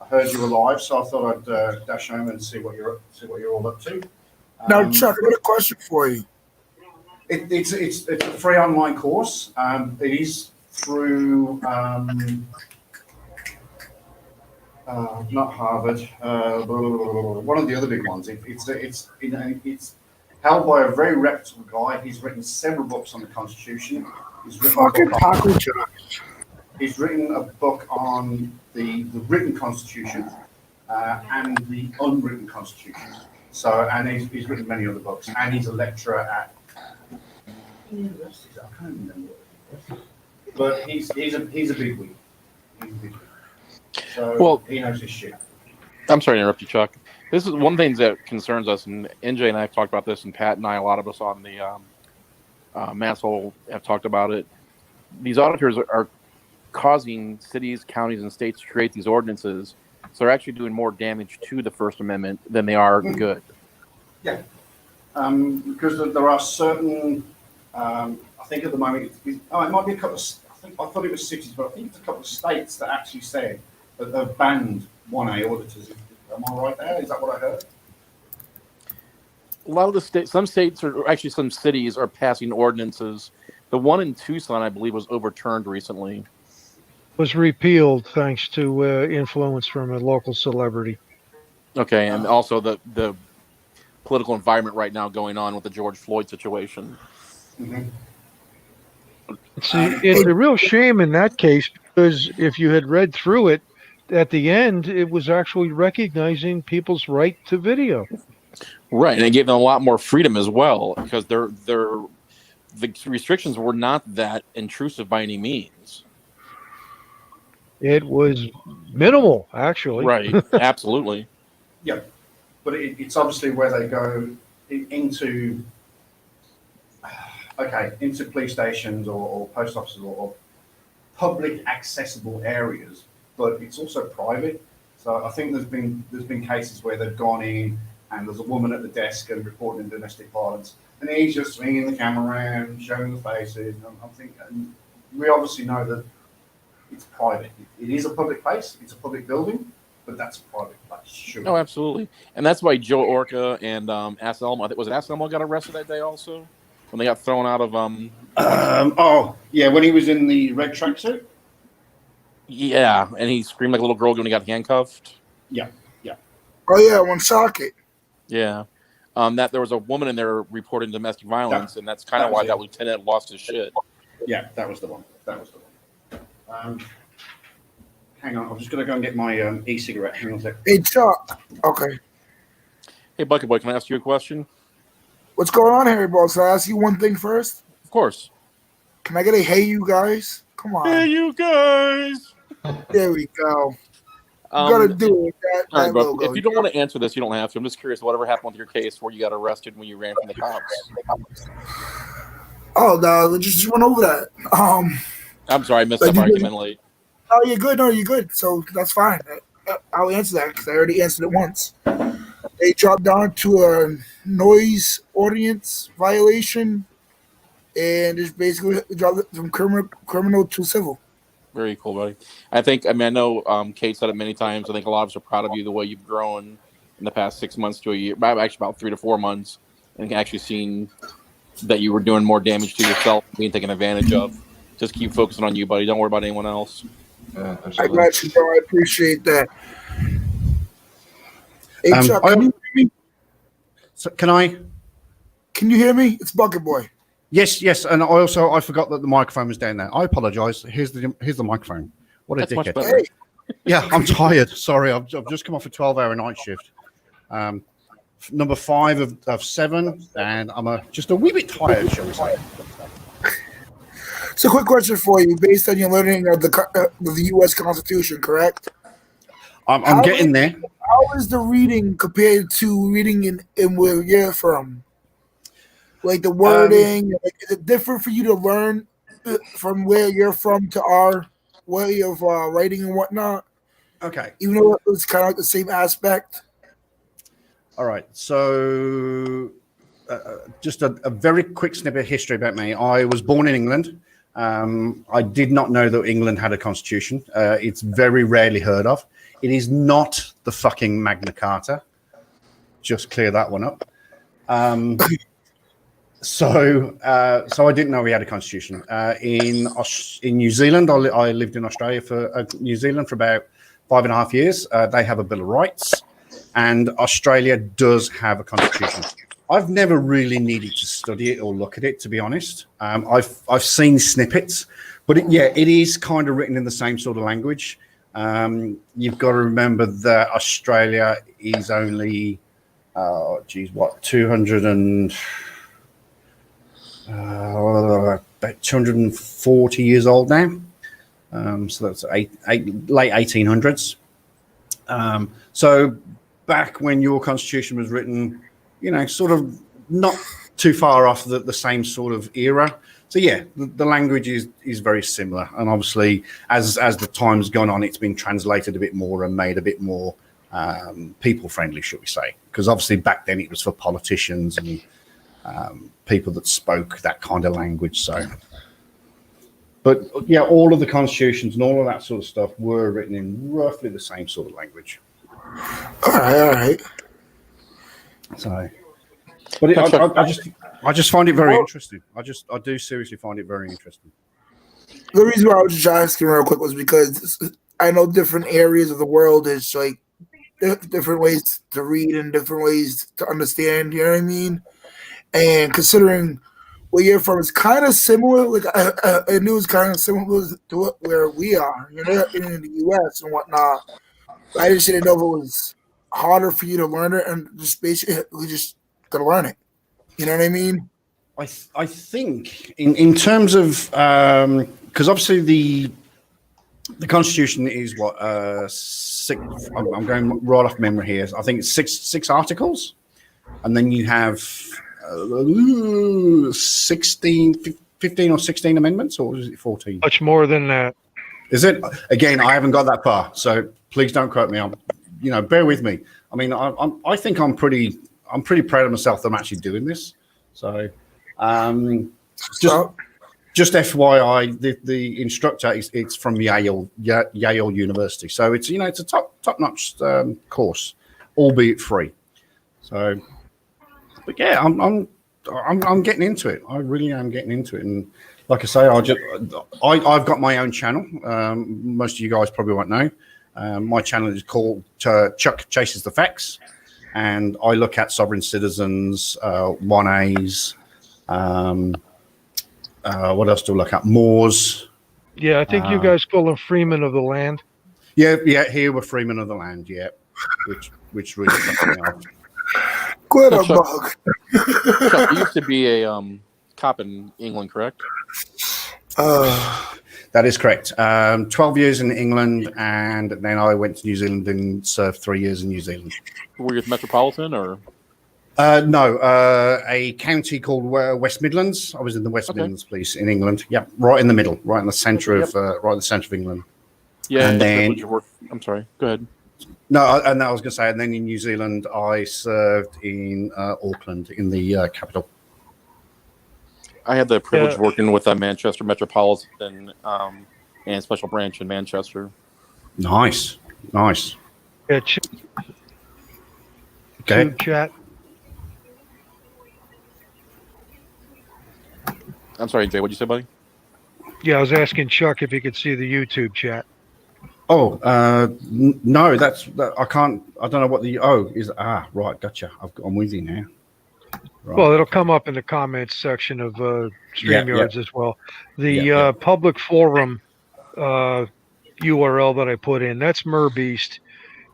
heard you were live, so I thought I'd dash home and see what you're all up to. Now, Chuck, I got a question for you. It's a free online course. It is through. Not Harvard, one of the other big ones. It's held by a very reputable guy. He's written several books on the Constitution. He's written a book on the written Constitution and the unwritten Constitution. So, and he's written many other books, and he's a lecturer at universities. I can't remember what, but he's a big wig. So well, he knows his shit. I'm sorry to interrupt you, Chuck. This is one thing that concerns us, and NJ and I have talked about this, and Pat and I, a lot of us on the Masshole have talked about it. These auditors are causing cities, counties, and states to create these ordinances, so they're actually doing more damage to the First Amendment than they are good. Yeah, because there are certain, I think at the moment, it might be a couple of, I thought it was cities, but I think it's a couple of states that actually said that they've banned 1A auditors. Am I right there? Is that what I heard? A lot of the states, some states, or actually some cities, are passing ordinances. The one in Tucson, I believe, was overturned recently. Was repealed thanks to influence from a local celebrity. Okay, and also the political environment right now going on with the George Floyd situation. Mm-hmm. See, it's a real shame in that case, because if you had read through it, at the end, it was actually recognizing people's right to video. Right, and it gave them a lot more freedom as well, because the restrictions were not that intrusive by any means. It was minimal, actually. Right, absolutely. Yeah, but it's obviously where they go into police stations or post offices or public accessible areas, but it's also private. So I think there's been cases where they've gone in and there's a woman at the desk and reporting domestic violence, and he's just swinging the camera around, showing the faces. I'm thinking, we obviously know that it's private. It is a public place. It's a public building, but that's a private place. Sure. Oh, absolutely, and that's why Joe Orca and Anselmo, I think, was it Anselmo, got arrested that day also when they got thrown out of oh yeah, when he was in the red tracksuit. Yeah, and he screamed like a little girl when he got handcuffed. Yeah. Oh yeah, one socket. Yeah, that there was a woman in there reporting domestic violence, and that's kind of why that lieutenant lost his shit. Yeah, that was the one. Hang on, I'm just gonna go and get my e-cigarette. Hang on a sec. Hey Chuck. Okay. Hey, Bucket Boy, can I ask you a question? What's going on, Harry Balls? Can I ask you one thing first? Of course. Can I get a hey, you guys? Come on. Hey, you guys. There we go. You gotta do it. All right, That bro. logo. If you don't want to answer this, you don't have to. I'm just curious. Whatever happened with your case where you got arrested when you ran from the cops? Oh, no, just went over that. I'm sorry, I missed But that you argument late. Oh, you're good. No, you're good. So that's fine. I'll answer that because I already answered it once. They dropped down to a noise ordinance violation, and it's basically dropped it from criminal to civil. Very cool, buddy. I know Kate said it many times. I think a lot of us are proud of you, the way you've grown in the past 6 months to a year, actually about 3 to 4 months, and actually seen that you were doing more damage to yourself, being taken advantage of. Just keep focusing on you, buddy. Don't worry about anyone else. Yeah, I absolutely. got you, bro. I appreciate that. Hey, Chuck, can you hear me? So can I? Can you hear me? It's Bucket Boy. Yes, and I forgot that the microphone was down there. I apologise. Here's the microphone. What a That's much dickhead. better. Hey, Yeah, I'm tired. Sorry, I've just come off a 12-hour night shift. Number 5 of 7, and I'm just a wee bit tired, shall we say. so quick question for you, based on your learning of the U.S. Constitution, correct? I'm getting there. How is the reading compared to reading in where you're from? Like the wording, like, is it different for you to learn from where you're from to our way of writing and whatnot? Okay. Even though it's kind of like the same aspect. All right. So, just a very quick snippet of history about me. I was born in England. I did not know that England had a constitution. It's very rarely heard of. It is not the fucking Magna Carta. Just clear that one up. So I didn't know we had a constitution. In New Zealand, I lived in Australia for New Zealand for about 5.5 years. They have a Bill of Rights, and Australia does have a constitution. I've never really needed to study it or look at it, to be honest. I've seen snippets, but it is kind of written in the same sort of language. You've got to remember that Australia is only, 240 years old now. So that's late 1800s. So back when your constitution was written, sort of not too far off the same sort of era. So yeah, the language is very similar, and obviously as the time's gone on, it's been translated a bit more and made a bit more people friendly, should we say? Because obviously back then it was for politicians and people that spoke that kind of language. So, but yeah, all of the constitutions and all of that sort of stuff were written in roughly the same sort of language. All right. So, but I just find it very interesting. I do seriously find it very interesting. The reason why I was just asking real quick was because I know different areas of the world is like different ways to read and different ways to understand. You know what I mean? And considering where you're from is kind of similar. Like I knew it was kind of similar to where we are. In the U.S. and whatnot. I just didn't know if it was harder for you to learn it and just basically just to learn it. You know what I mean? I think in terms of because obviously the Constitution is what 6. I'm going right off memory here. I think it's six articles, and then you have 15 or 16 amendments, or is it 14? Much more than that. Is it? Again, I haven't got that far, so please don't quote me. Bear with me. I mean, I think I'm pretty proud of myself that I'm actually doing this. So, just FYI, the instructor it's from Yale University, so it's it's a top-notch course, albeit free. So, but yeah, I'm getting into it. I really am getting into it, and like I say, I've got my own channel. Most of you guys probably won't know. My channel is called Chuck Chases the Facts, and I look at sovereign citizens, 1As. What else do I look at? Moors. Yeah, I think you guys call them freemen of the land. Yeah. Here we're freemen of the land. Yeah, which really fucks me off. Quit a bug. Chuck, you used to be a cop in England, correct? That is correct. 12 years in England, and then I went to New Zealand and served 3 years in New Zealand. Were you at Metropolitan or? No, a county called West Midlands. I was in the West Midlands Police in England. Yep, right in the middle, right in the centre of England. Yeah, and then I'm sorry. Go ahead. no, and I was going to say, and then in New Zealand, I served in Auckland, in the capital. I had the privilege of working with Manchester Metropolitan and Special Branch in Manchester. Nice. Yeah, Okay. chat. I'm sorry, Jay. What'd you say, buddy? Yeah, I was asking Chuck if he could see the YouTube chat. Oh, no, I can't. I don't know what the is. Right, gotcha. I'm with you now. Right. Well, it'll come up in the comments section of StreamYards as well. The public forum URL that I put in, that's Merbeast.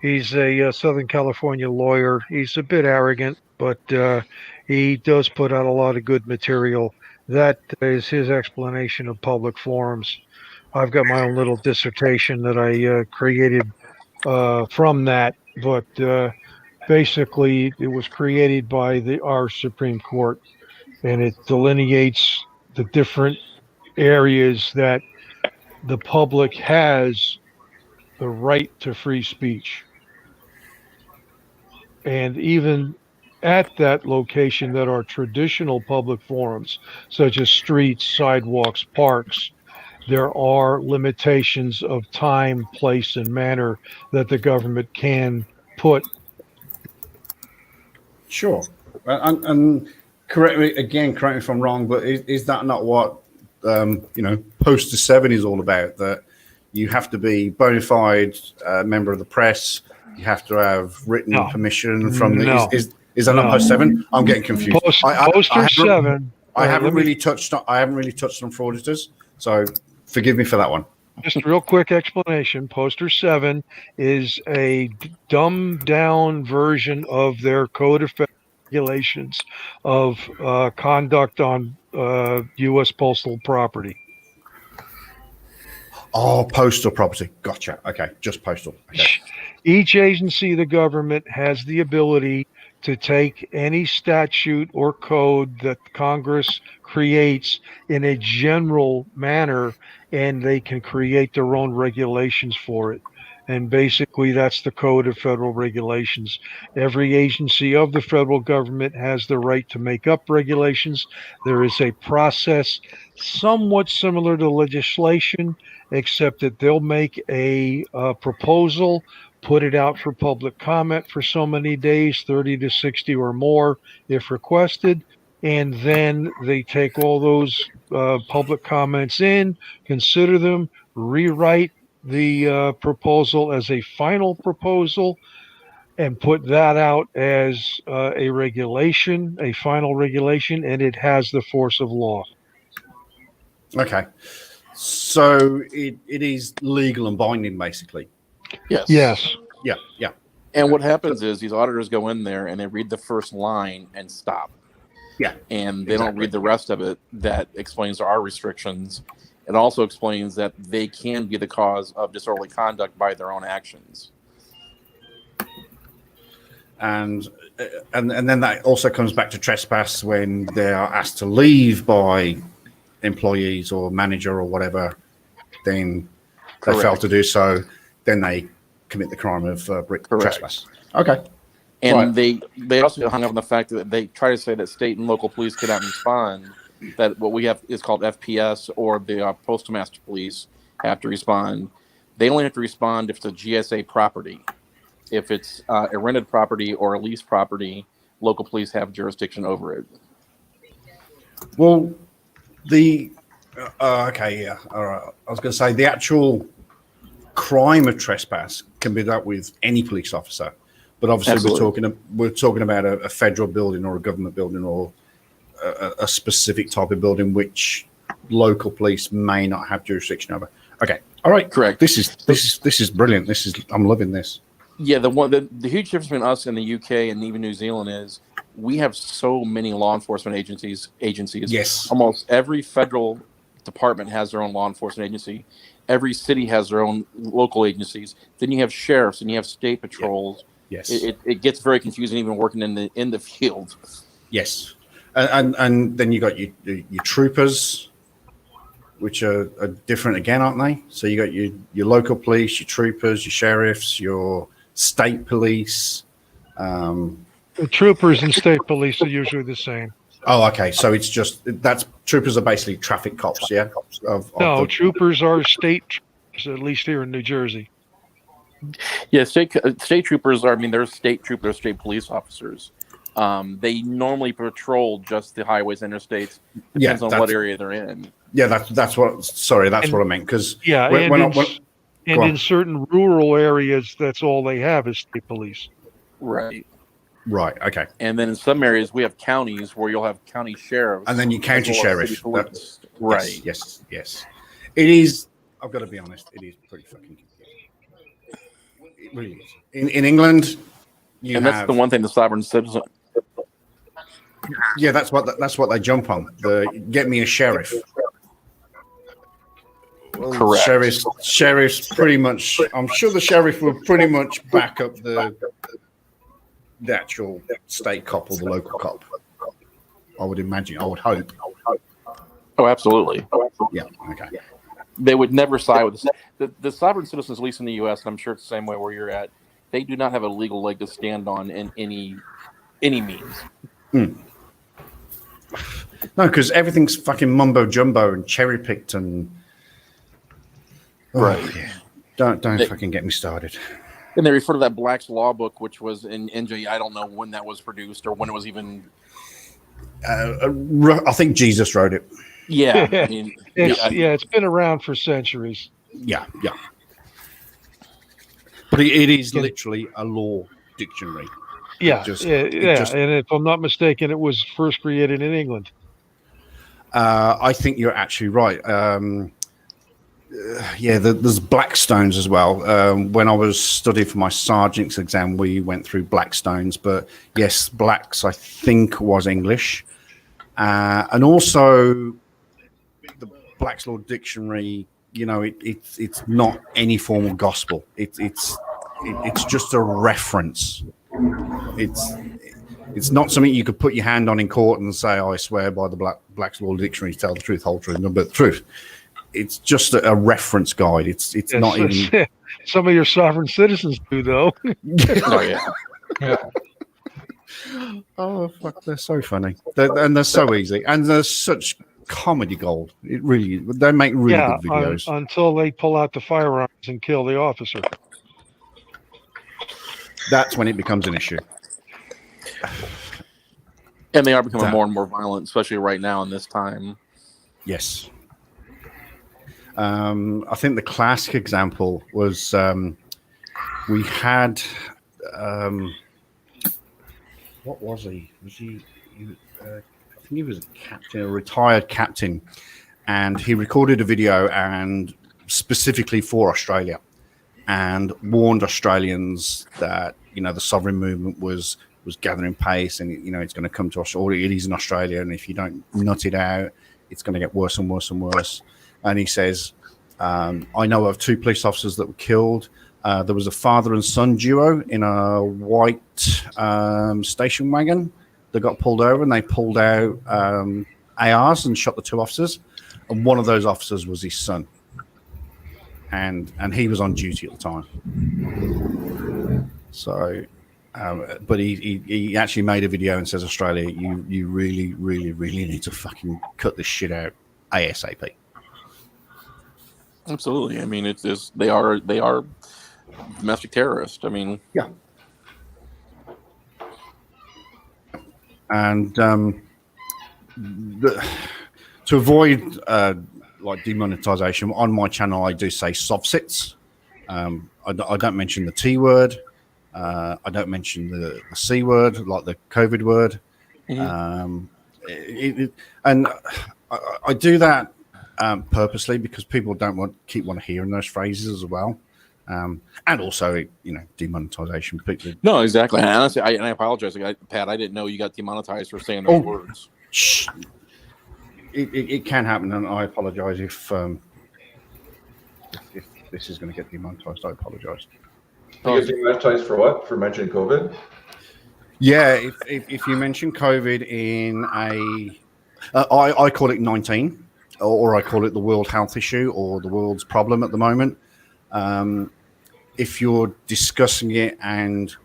He's a Southern California lawyer. He's a bit arrogant, but he does put out a lot of good material. That is his explanation of public forums. I've got my own little dissertation that I created from that, but basically it was created by our Supreme Court, and it delineates the different areas that the public has the right to free speech. And even at that location that are traditional public forums, such as streets, sidewalks, parks, there are limitations of time, place, and manner that the government can put. Sure. And correct me if I'm wrong, but is that not what Poster 7 is all about? That you have to be bona fide member of the press. You have to have written permission from the. Is that not Poster 7? I'm getting confused. Poster 7. I haven't really touched on frauditors, so forgive me for that one. Just a real quick explanation. Poster 7 is a dumbed down version of their code of regulations of conduct on U.S. postal property. Oh, postal property. Gotcha. Okay, just postal. Okay. Each agency of the government has the ability to take any statute or code that Congress creates in a general manner, and they can create their own regulations for it. And basically, that's the Code of Federal Regulations. Every agency of the federal government has the right to make up regulations. There is a process somewhat similar to legislation, except that they'll make a proposal, put it out for public comment for so many days, 30 to 60 or more if requested, and then they take all those public comments in, consider them, rewrite the proposal as a final proposal, and put that out as a regulation, a final regulation, and it has the force of law. Okay. So it is legal and binding, basically. Yes. Yes. Yeah. And what happens is these auditors go in there and they read the first line and stop. Yeah. And they don't read the rest of it that explains our restrictions. It also explains that they can be the cause of disorderly conduct by their own actions. And then that also comes back to trespass when they are asked to leave by employees or manager or whatever, then they fail to do so, then they commit the crime of trespass. Okay. And they also get hung up on the fact that they try to say that state and local police cannot respond, that what we have is called FPS, or the Postmaster Police have to respond. They only have to respond if it's a GSA property. If it's a rented property or a leased property, local police have jurisdiction over it. Well, okay, yeah, all right. I was going to say the actual crime of trespass can be dealt with any police officer, but obviously we're talking about a federal building or a government building or a specific type of building which local police may not have jurisdiction over. Okay, all right, correct. This is brilliant. I'm loving this. Yeah, the huge difference between us and the UK and even New Zealand is we have so many law enforcement agencies. Yes. Almost every federal department has their own law enforcement agency. Every city has their own local agencies. Then you have sheriffs and you have state patrols. Yes. It gets very confusing even working in the field. Yes. And then you got your troopers, which are different again, aren't they? So you got your local police, your troopers, your sheriffs, your state police. The troopers and state police are usually the same. Oh, okay. So it's just troopers are basically traffic cops, yeah? No, troopers are state troopers, at least here in New Jersey. Yeah, state troopers are. I mean, they're state troopers, state police officers. They normally patrol just the highways, interstates. Depends on what area they're in. Yeah, that's what. Sorry, that's what I meant. Because in certain rural areas, that's all they have is state police. Right. Right. Okay. And then in some areas, we have counties where you'll have county sheriffs, and then you county sheriff. Right. Yes. It is. I've got to be honest. It is pretty fucking. It really is. In England, that's the one thing the sovereign citizen. Yeah, that's what they jump on. Get me a sheriff. Well, correct. Sheriff's pretty much. I'm sure the sheriff will pretty much back up the actual state cop or the local cop. I would imagine. I would hope. Oh, absolutely. Yeah. Okay. They would never side with the sovereign citizens, at least in the U.S., and I'm sure it's the same way where you're at. They do not have a legal leg to stand on in any means. Mm. No, because everything's fucking mumbo jumbo and cherry picked and right. Yeah. Don't fucking get me started. And they refer to that Black's Law book, which was in NJ. I don't know when that was produced or when it was even. I think Jesus wrote it. Yeah, I mean, it's been around for centuries. Yeah. But it is literally a law dictionary. Yeah. And if I'm not mistaken, it was first created in England. I think you're actually right. There's Blackstones as well. When I was studying for my sergeant's exam, we went through Blackstones. But yes, Black's, I think, was English. And also the Black's Law Dictionary, it's not any form of gospel. It's just a reference. It's not something you could put your hand on in court and say, I swear by the Black's Law Dictionary, tell the truth, whole truth, nothing but the truth. It's just a reference guide. It's not even. Some of your sovereign citizens do, though. Oh, yeah. Oh, fuck, they're so funny. They're so easy. And they're such comedy gold. It really, they make really good videos. Until they pull out the firearms and kill the officer. That's when it becomes an issue. And they are becoming more and more violent, especially right now in this time. Yes. I think the classic example was we had what was he? I think he was a captain, a retired captain, and he recorded a video and specifically for Australia, and warned Australians that the sovereign movement was gathering pace, and it's going to come to Australia. It is in Australia, and if you don't nut it out, it's going to get worse and worse and worse. And he says, I know of 2 police officers that were killed. There was a father and son duo in a white station wagon that got pulled over, and they pulled out ARs and shot the 2 officers. And one of those officers was his son. And he was on duty at the time. So, but he actually made a video and says, Australia, you really, really, really need to fucking cut this shit out ASAP. Absolutely. I mean, they are domestic terrorists. I mean, yeah. And to avoid like demonetization on my channel, I do say sovsits. I don't mention the T word. I don't mention the C word, like the COVID word. Mm-hmm. And I do that purposely because people don't want to hear those phrases as well. And also, demonetization. No, exactly. And honestly, I apologize, Pat. I didn't know you got demonetized for saying those words. Shh. it can happen, and I apologize if this is going to get demonetized. I apologize. You get demonetized for what? For mentioning COVID? Yeah, if you mention COVID in I call it 19, or I call it the world health issue or the world's problem at the moment. If you're discussing it and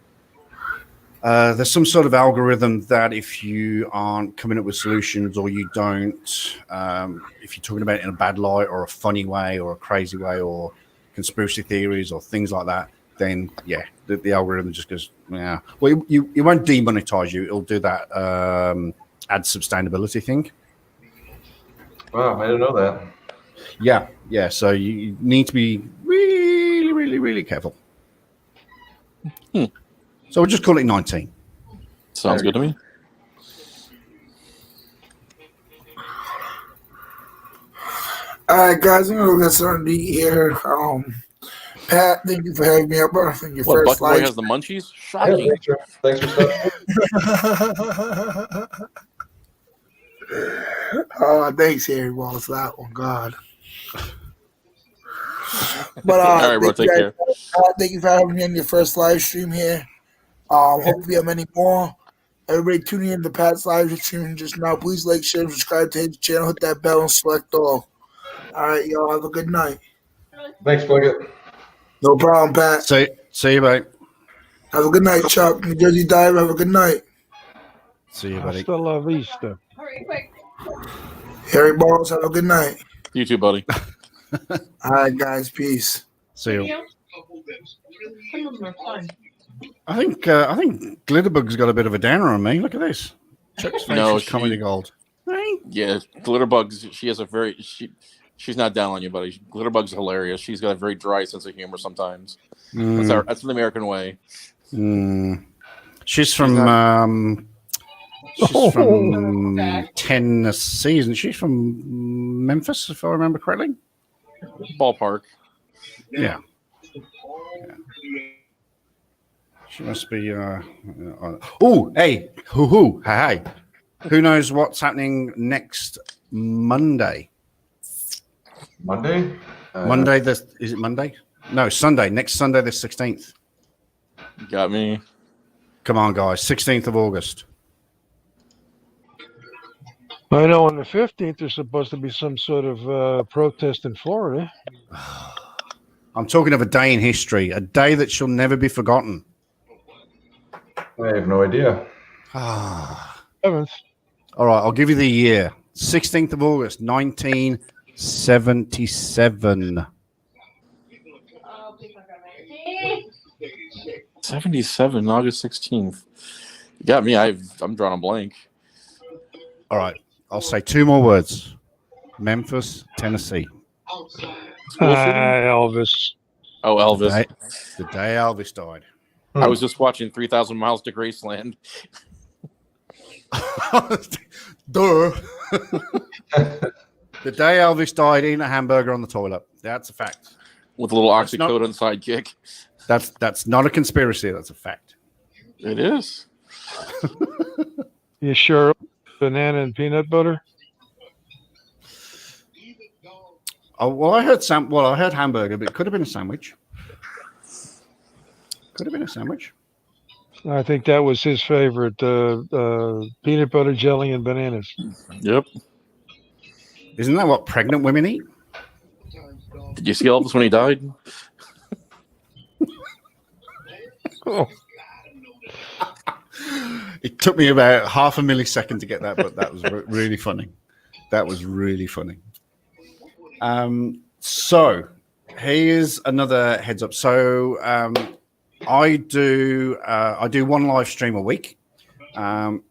there's some sort of algorithm that if you aren't coming up with solutions or you don't, if you're talking about it in a bad light or a funny way or a crazy way or conspiracy theories or things like that, then yeah, the algorithm just goes, yeah. Well, it won't demonetize you. It'll do that ad sustainability thing. Wow, I didn't know that. Yeah. So you need to be really, really, really careful. So we'll just call it 19. Sounds good to me. All right, guys, I'm gonna get started to eat here. Pat, thank you for having me up. I think your What, first Buckboy live. has the munchies? Yeah, Shocking. thanks for stuff. Oh, thanks, Harry Walls, for that one. God. But All right, bro. Take care. Thank you for having me on your first live stream here. Hopefully, we have many more. Everybody tuning in to Pat's live stream just now. Please like, share, and subscribe to his channel. Hit that bell and select all. All right, y'all. Have a good night. Thanks, Bucket. No problem, Pat. See you, mate. Have a good night, Chuck. New Jersey Dive. Have a good night. See you, buddy. Hasta la vista. Harry Balls. Have a good night. You too, buddy. All right, guys. Peace. See you. I think Glitterbug's got a bit of a downer on me. Look at this. Chuck's face No, is comedy gold. Hey. Yeah, Glitterbugs. She has a very she's not down on you, buddy. Glitterbug's hilarious. She's got a very dry sense of humor sometimes. That's the American way. She's from Tennessee, isn't she? From Memphis, if I remember correctly. Ballpark. Yeah. She must be. Oh, hey, hey. Who knows what's happening next Monday? Monday? Monday. Is it Monday? No, Sunday. Next Sunday, the 16th. Got me. Come on, guys. 16th of August. I know on the 15th there's supposed to be some sort of protest in Florida. I'm talking of a day in history, a day that shall never be forgotten. I have no idea. 7th. All right, I'll give you the year. 16th of August, 1977. 77, August 16th. You got me. I'm drawing a blank. All right, I'll say two more words. Memphis, Tennessee. Elvis. Oh, Elvis. The day Elvis died. I was just watching 3,000 Miles to Graceland. Duh. The day Elvis died, eating a hamburger on the toilet. That's a fact. With a little oxycodone sidekick. That's not a conspiracy. That's a fact. It is. You sure? Banana and peanut butter? Oh, well, I heard hamburger, but it could have been a sandwich. I think that was his favorite, peanut butter, jelly, and bananas. Yep. Isn't that what pregnant women eat? Did you see Elvis when he died? Oh. It took me about half a millisecond to get that, but that was really funny. That was really funny. So here's another heads up. So I do one live stream a week.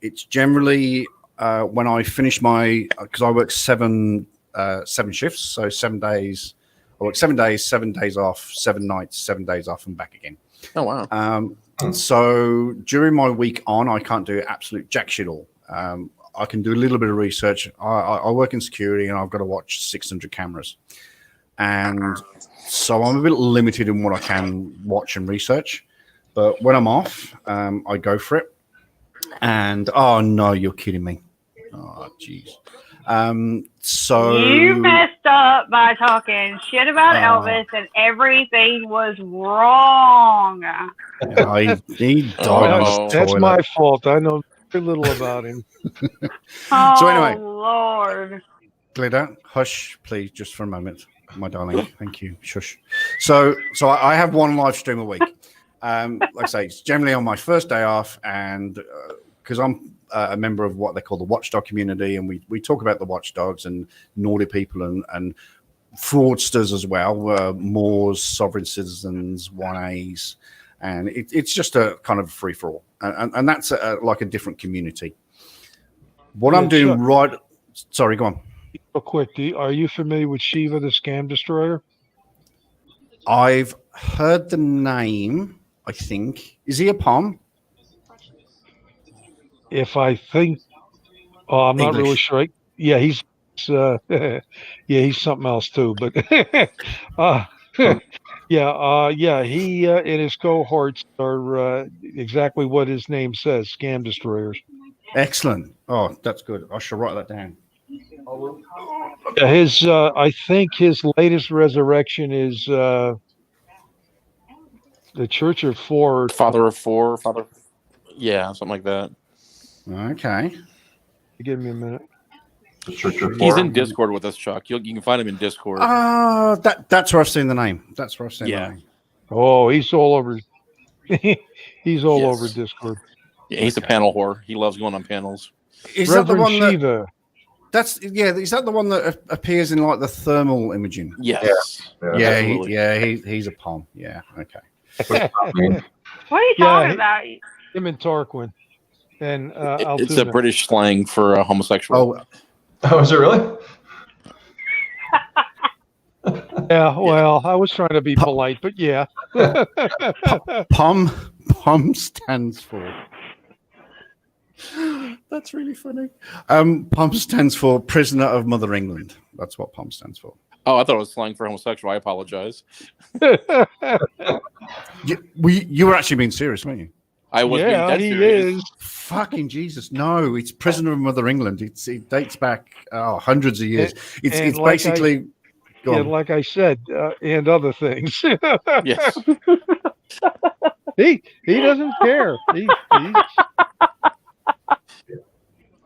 It's generally when I finish because I work seven shifts, so 7 days. I work 7 days, 7 days off, 7 nights, 7 days off, and back again. Oh wow. So during my week on, I can't do absolute jack shit all. I can do a little bit of research. I work in security and I've got to watch 600 cameras. And so I'm a bit limited in what I can watch and research. But when I'm off, I go for it. And, oh, no, you're kidding me. Oh, jeez. So You messed up by talking shit about Oh. Elvis, and everything was wrong. he died on the That's toilet. my fault. I know very little about him. Oh, So anyway. Lord. Glitter, hush, please, just for a moment, my darling. Thank you. Shush. So I have one live stream a week. Like I say, it's generally on my first day off, and because I'm a member of what they call the watchdog community, and we talk about the watchdogs and naughty people and fraudsters as well, Moors, sovereign citizens, 1As, and it's just a kind of free for all, and that's like a different community. What I'm doing Chuck, right. Sorry, go on. real quick, are you familiar with Shiva, the scam destroyer? I've heard the name. I think is he a POM? If I think, I'm not really English. sure. Yeah, he's yeah, he's something else too. But yeah, he and his cohorts are exactly what his name says, scam destroyers. Excellent. Oh, that's good. I shall write that down. Yeah, his I think his latest resurrection is the Church of Four. Father of Four, yeah, something like that. Okay. Give me a minute. The Church of He's Four. in Discord with us, Chuck. You can find him in Discord. That's where I've seen the name. That's where I've seen Yeah. the name. Oh, he's all over. He's all Yes. over Discord. Yeah, he's a panel whore. He loves going on panels. Is that the Reverend one that? Shiva. That's Is that the one that appears in like the thermal imaging? Yes. Yeah. absolutely. He's a POM. Yeah. Okay. What are you Yeah, talking he- about? Him and Tarquin. And It's a Altoona. British slang for a homosexual. Oh, Oh, is it really? Yeah, well, I was trying to be polite, but yeah. POM. POM stands for. That's really funny. POM stands for Prisoner of Mother England. That's what POM stands for. Oh, I thought it was slang for homosexual. I apologize. You were actually being serious, weren't you? I was being Yeah, dead he serious. is. Fucking Jesus! No, it's Prisoner of Mother England. It dates back hundreds of years. It's and like basically. Go Yeah, on. like I said, and other things. Yes. He doesn't care. He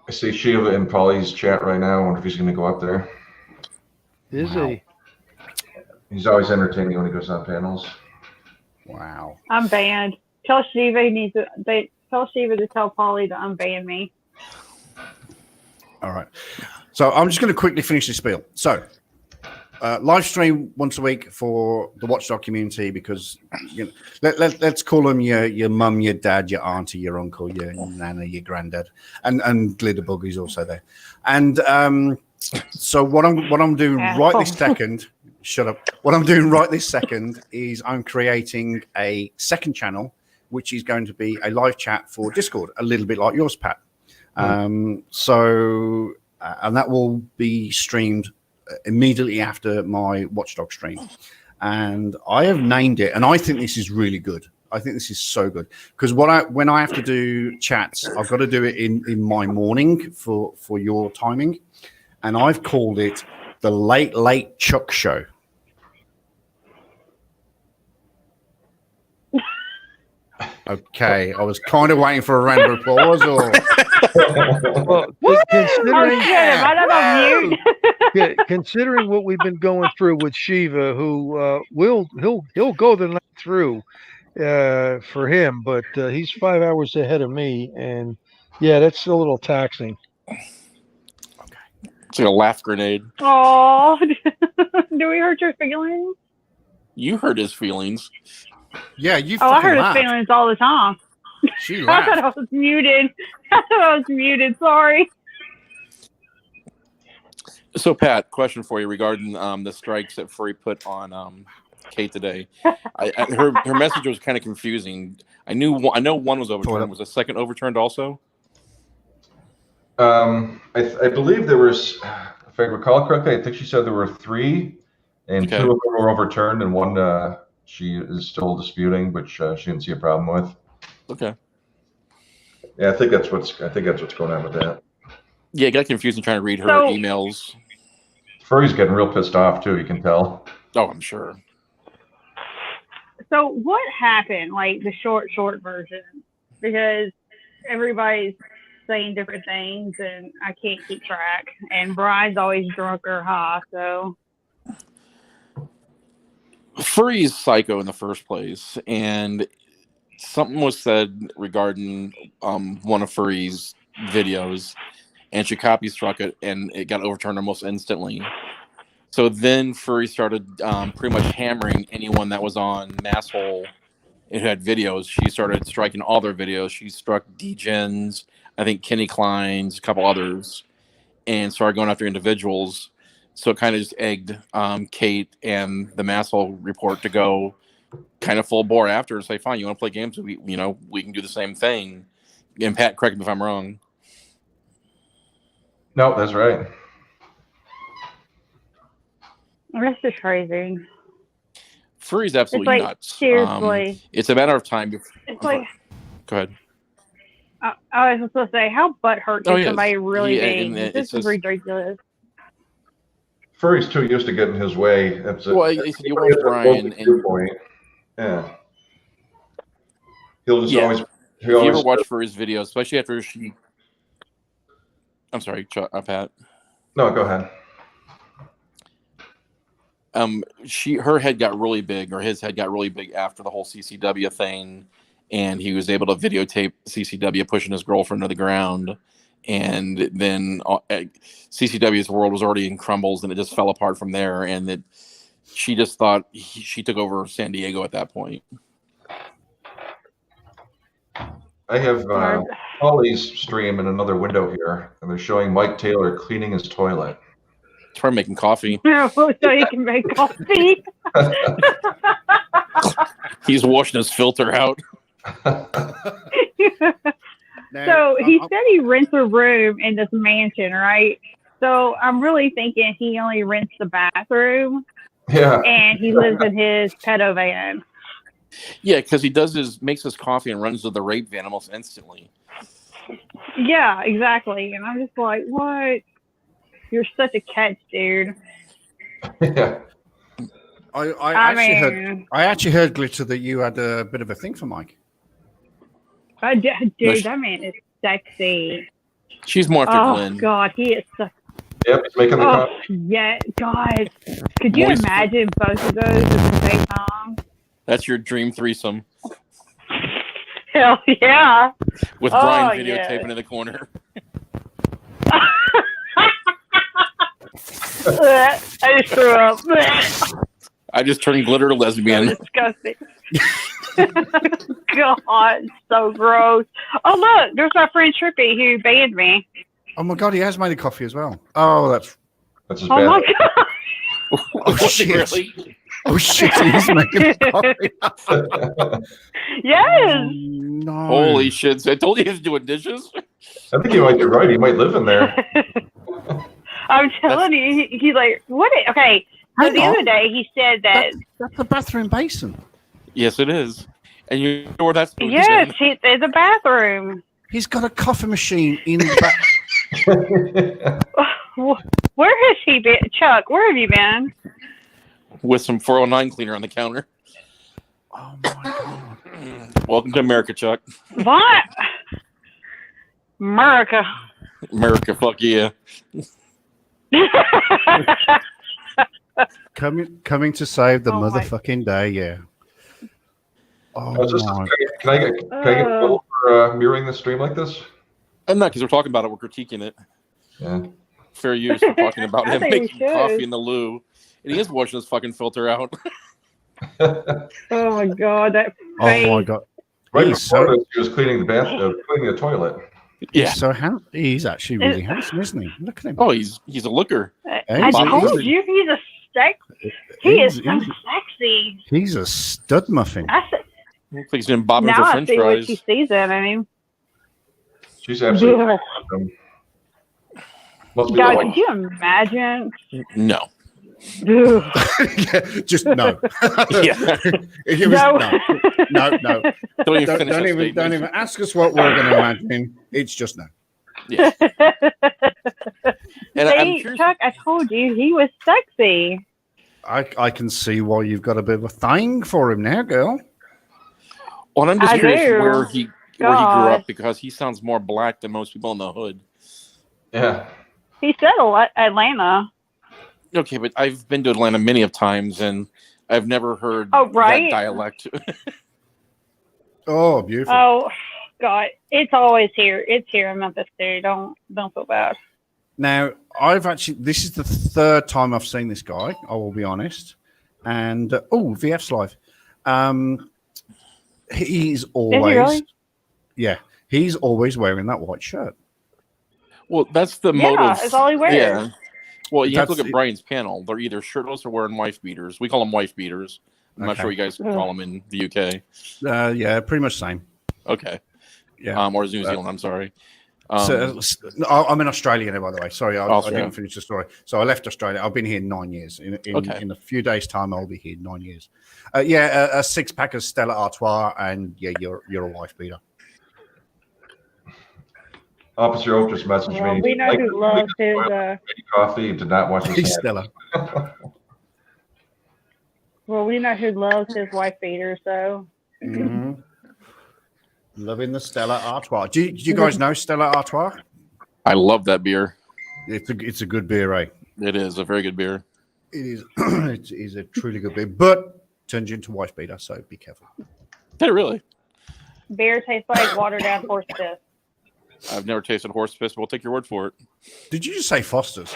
I see Shiva in Polly's chat right now. I wonder if he's going to go up there. is Wow. he? He's always entertaining when he goes on panels. Wow. I'm banned. Tell Shiva tell Shiva to tell Polly to unban me. All right. So I'm just going to quickly finish this spiel. So, live stream once a week for the Watchdog community because let's call them your mum, your dad, your auntie, your uncle, your nana, your granddad, and Glitterbug is also there. And so what I'm doing right this second. Shut up. What I'm doing right this second is I'm creating a second channel, which is going to be a live chat for Discord, a little bit like yours, Pat. And that will be streamed immediately after my Watchdog stream. And I have named it, and I think this is really good. I think this is so good because when I have to do chats, I've got to do it in my morning for your timing, and I've called it the Late Chuck Show. Okay, I was kind of waiting for a round of applause. Or Well, Oh considering shit! Am I not on mute? considering what we've been going through with Shiva, who he'll go the night through for him, but he's 5 hours ahead of me, and yeah, that's a little taxing. It's like a laugh grenade. Oh, do we hurt your feelings? You hurt his feelings. yeah, you. Oh, I fucking hurt his laughed. feelings all the time. She I thought laughed. I was muted. I thought I was muted. Sorry. So, Pat, question for you regarding the strikes that Furry put on Kate today. Her message was kind of confusing. I know one was overturned. Was the second overturned also? I believe there was, if I recall correctly, I think she said there were 3, and Okay. 2 of them were overturned, and one she is still disputing, which she didn't see a problem with. Okay. Yeah, I think that's what's going on with that. Yeah, it got confusing trying to read her So- emails. Furry's getting real pissed off too. You can tell. Oh, I'm sure. So what happened? Like the short version, because everybody's saying different things, and I can't keep track. And Brian's always drunk or high, so. Furry's psycho in the first place, and something was said regarding one of Furry's videos, and she copy struck it, and it got overturned almost instantly. So then Furry started pretty much hammering anyone that was on Masshole who had videos. She started striking all their videos. She struck D-Gens, I think Kenny Klein's, a couple others, and started going after individuals. So it kind of just egged Kate and the Masshole report to go kind of full bore after and say, fine, you want to play games? We can do the same thing. And Pat, correct me if I'm wrong. No, that's right. That's just crazy. Furry's absolutely It's like, nuts. seriously. It's a matter of time before. It's like, Go ahead. I was supposed to say, how butthurt Oh, can yes. somebody really Yeah, be? and This it's is just- ridiculous. Furry's too used to getting his way. It's a, Well, you watch Brian, and point. Yeah. He'll just Yeah. always. He if you always ever watch Furry's videos, especially after she. I'm sorry, Pat. No, go ahead. Her head got really big, or his head got really big after the whole CCW thing, and he was able to videotape CCW pushing his girlfriend to the ground, and then CCW's world was already in crumbles, and it just fell apart from there, and that she just thought she took over San Diego at that point. I have Holly's stream in another window here, and they're showing Mike Taylor cleaning his toilet. Try making coffee. So he can make coffee. He's washing his filter out. So he said he rents a room in this mansion, right? So I'm really thinking he only rents the bathroom Yeah. and he lives in his pedo van. Yeah, because he makes his coffee and runs to the rape van almost instantly. Yeah, exactly. And I'm just like, what? You're such a catch, dude. Yeah. I actually heard, Glitter, that you had a bit of a thing for Mike. Dude, that man is sexy. She's more after Oh, Glenn. God, he is so. Yep, he's making the Oh, coffee. yeah, God. Could you Moist. imagine both of those at the same time? That's your dream threesome Hell yeah. with Oh, Brian yeah. videotaping in the corner. I just threw up. I just turned Glitter lesbian. Disgusting. God, so gross. Oh, look, there's my friend Trippy who banned me. Oh my God, he has made a coffee as well. Oh, that's. That's his Oh, my bad. God. Oh shit! Really? Oh shit! He's making coffee. Yes. No. Holy shit. So I told you he was doing dishes. I think you might be right. He might live in there. I'm telling you, he's like, what? Okay. So Hang the on. other day he said that, That's the bathroom basin. Yes, it is. And you know where that's yes, there's a bathroom. He's got a coffee machine in the back. Where has he been? Chuck, where have you been? with some 409 cleaner on the counter. Oh my God. Welcome to America, Chuck. What? America. America, fuck yeah. Coming to save the Oh my- motherfucking day, yeah. Oh Is this- my. can I get a quote for mirroring the stream like this? I'm not, because we're talking about it. We're critiquing it. Yeah. Fair use. We're talking about I him think we making should. coffee in the loo. And he is washing his fucking filter out. Oh my God, that Oh my face. God. Right He's before so, this, he was cleaning the cleaning the toilet. Yeah. he's so he's actually really handsome, isn't he? Look at him. Oh, he's a looker. Hey, I he's- told you he's a he is so he's- sexy. He's a stud muffin. I said, Looks like he's been bobbing now for I French see what fries. she sees in him. She's absolutely Yeah. awesome. Must be God, like, could you imagine? No. Ugh. Yeah, just no. Yeah. It was, No. no. Don't even Don't, finish that don't even statement. ask us what we're going to imagine. It's just no. Yeah. And I'm See, curious. Chuck, I told you he was sexy. I can see why you've got a bit of a thing for him now, girl. Well, I'm just I curious do. where he grew God. up, because he sounds more black than most people in the hood. Yeah. He said Atlanta. Okay, but I've been to Atlanta many of times, and I've never heard Oh, right? that dialect. Oh, beautiful. Oh, God. It's always here. It's here in Memphis, too. Don't feel bad. Now, this is the third time I've seen this guy, I will be honest. And, VF's live. He's always, really? yeah, he's always wearing that white shirt. Well, that's the Yeah, motive. it's all he wears. Yeah. Well, you have to That's look at it. Brian's panel. They're either shirtless or wearing wife beaters. We call them wife beaters. I'm not Okay. sure what you guys call them in the UK. Yeah, pretty much same. Okay. Yeah. Or New Zealand. I'm sorry. I'm in Australia now, by the way. Sorry, I Australia. didn't finish the story. So I left Australia. I've been here 9 years. In a few days' time, I'll be here 9 years. A 6-pack of Stella Artois, and yeah, you're a wife beater. Officer Oak just messaged Well, me. we know who loves his. Coffee and did not wash his Hey, hands. Stella. Well, we know who loves his wife beater. So Mhm. Loving the Stella Artois. Do you guys know Stella Artois? I love that beer. It's a good beer, eh? It is a very good beer. It is. It is a truly good beer, but turns you into wife beater, so be careful. Did it really? beer tastes like watered down horse piss. I've never tasted horse piss, but we'll take your word for it. Did you just say Foster's?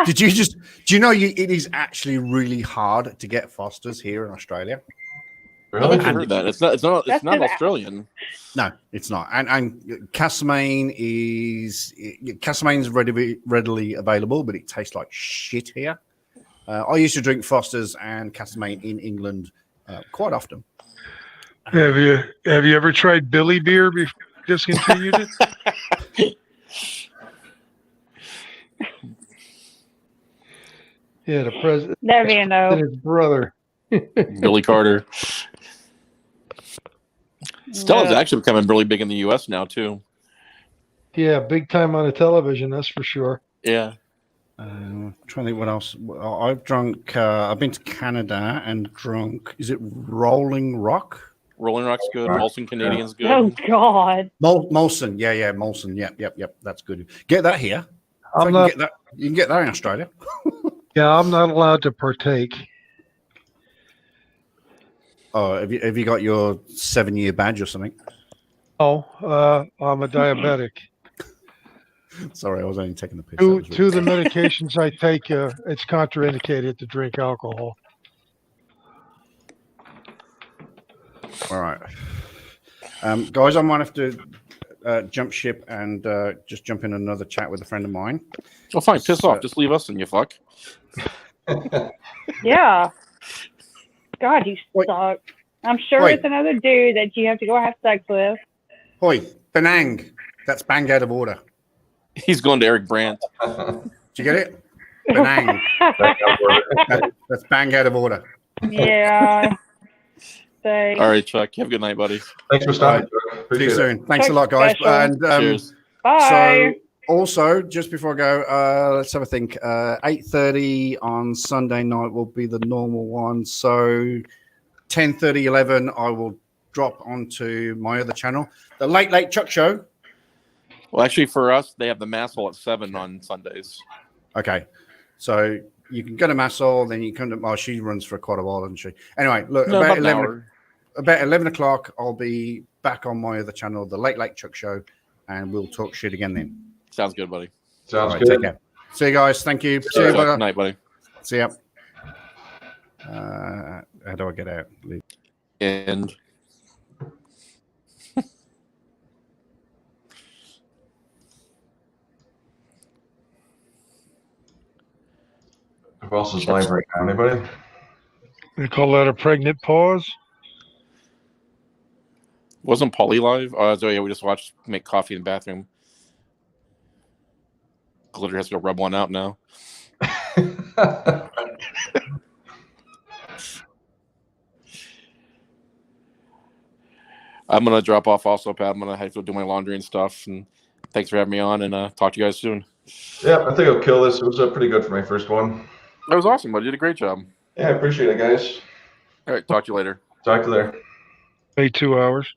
Did you just? Do you know it is actually really hard to get Foster's here in Australia? Really? I've heard that. It's not That's Australian. No, it's not. And Castlemaine is readily available, but it tastes like shit here. I used to drink Foster's and Castlemaine in England quite often. Have you ever tried Billy beer before you discontinued it? Yeah, the president That'd be a and no. his brother. Billy Carter. Stella's No. actually becoming really big in the U.S. now too. Yeah, big time on the television, that's for sure. Yeah. I'm trying to think what else. I've drunk. I've been to Canada and drunk. Is it Rolling Rock? Rolling Rock's good. Molson Canadian's good. Oh God. Molson. Yeah, Molson. Yep. That's good. Get that here. I'm You not. can get that in Australia. Yeah, I'm not allowed to partake. Oh, have you got your 7-year badge or something? Oh, I'm a diabetic. Sorry, I was only taking the piss. Two of the medications I take, it's contraindicated to drink alcohol. All right, guys, I might have to jump ship and just jump in another chat with a friend of mine. Well, fine. Piss off. Just leave us and you fuck. Yeah. God, you Wait. suck. I'm sure Wait. it's another dude that you have to go have sex with. Hoi, Benang. That's bang out of order. He's going to Eric Brandt. Do you get it? Benang. That's bang out of order. Yeah. So, All right, Chuck. You have a good night, buddy. Thanks for stopping. Chuck. See you Appreciate it. soon. Thanks a lot, guys. Special. And Cheers. bye. So, also, just before I go, let's have a think. 8:30 on Sunday night will be the normal one. So 10:30, 11, I will drop onto my other channel, the Late Chuck Show. Well, actually, for us, they have the Mass Hall at 7 on Sundays. Okay, so you can go to Massall, then you come to. Oh, she runs for quite a while, doesn't she? Anyway, look, No, about about an 11. hour. About 11 o'clock, I'll be back on my other channel, the Late Chuck Show, and we'll talk shit again then. Sounds good, buddy. Sounds All right, good. take care. See you guys. Thank you. See you. Chuck, Bye. good night, buddy. See ya. How do I get out? Leave. And Who else is live right now? Anybody? They call that a pregnant pause. wasn't Paulie live? So yeah, we just watched make coffee in the bathroom. Glitter has to go rub one out now. I'm gonna drop off also, Pat. I'm gonna have to do my laundry and stuff. And thanks for having me on, and talk to you guys soon. Yeah, I think I'll kill this. It was pretty good for my first one. That was awesome, but you did a great job. Yeah, I appreciate it, guys. All right, talk to you later. Talk to you later. Wait 2 hours.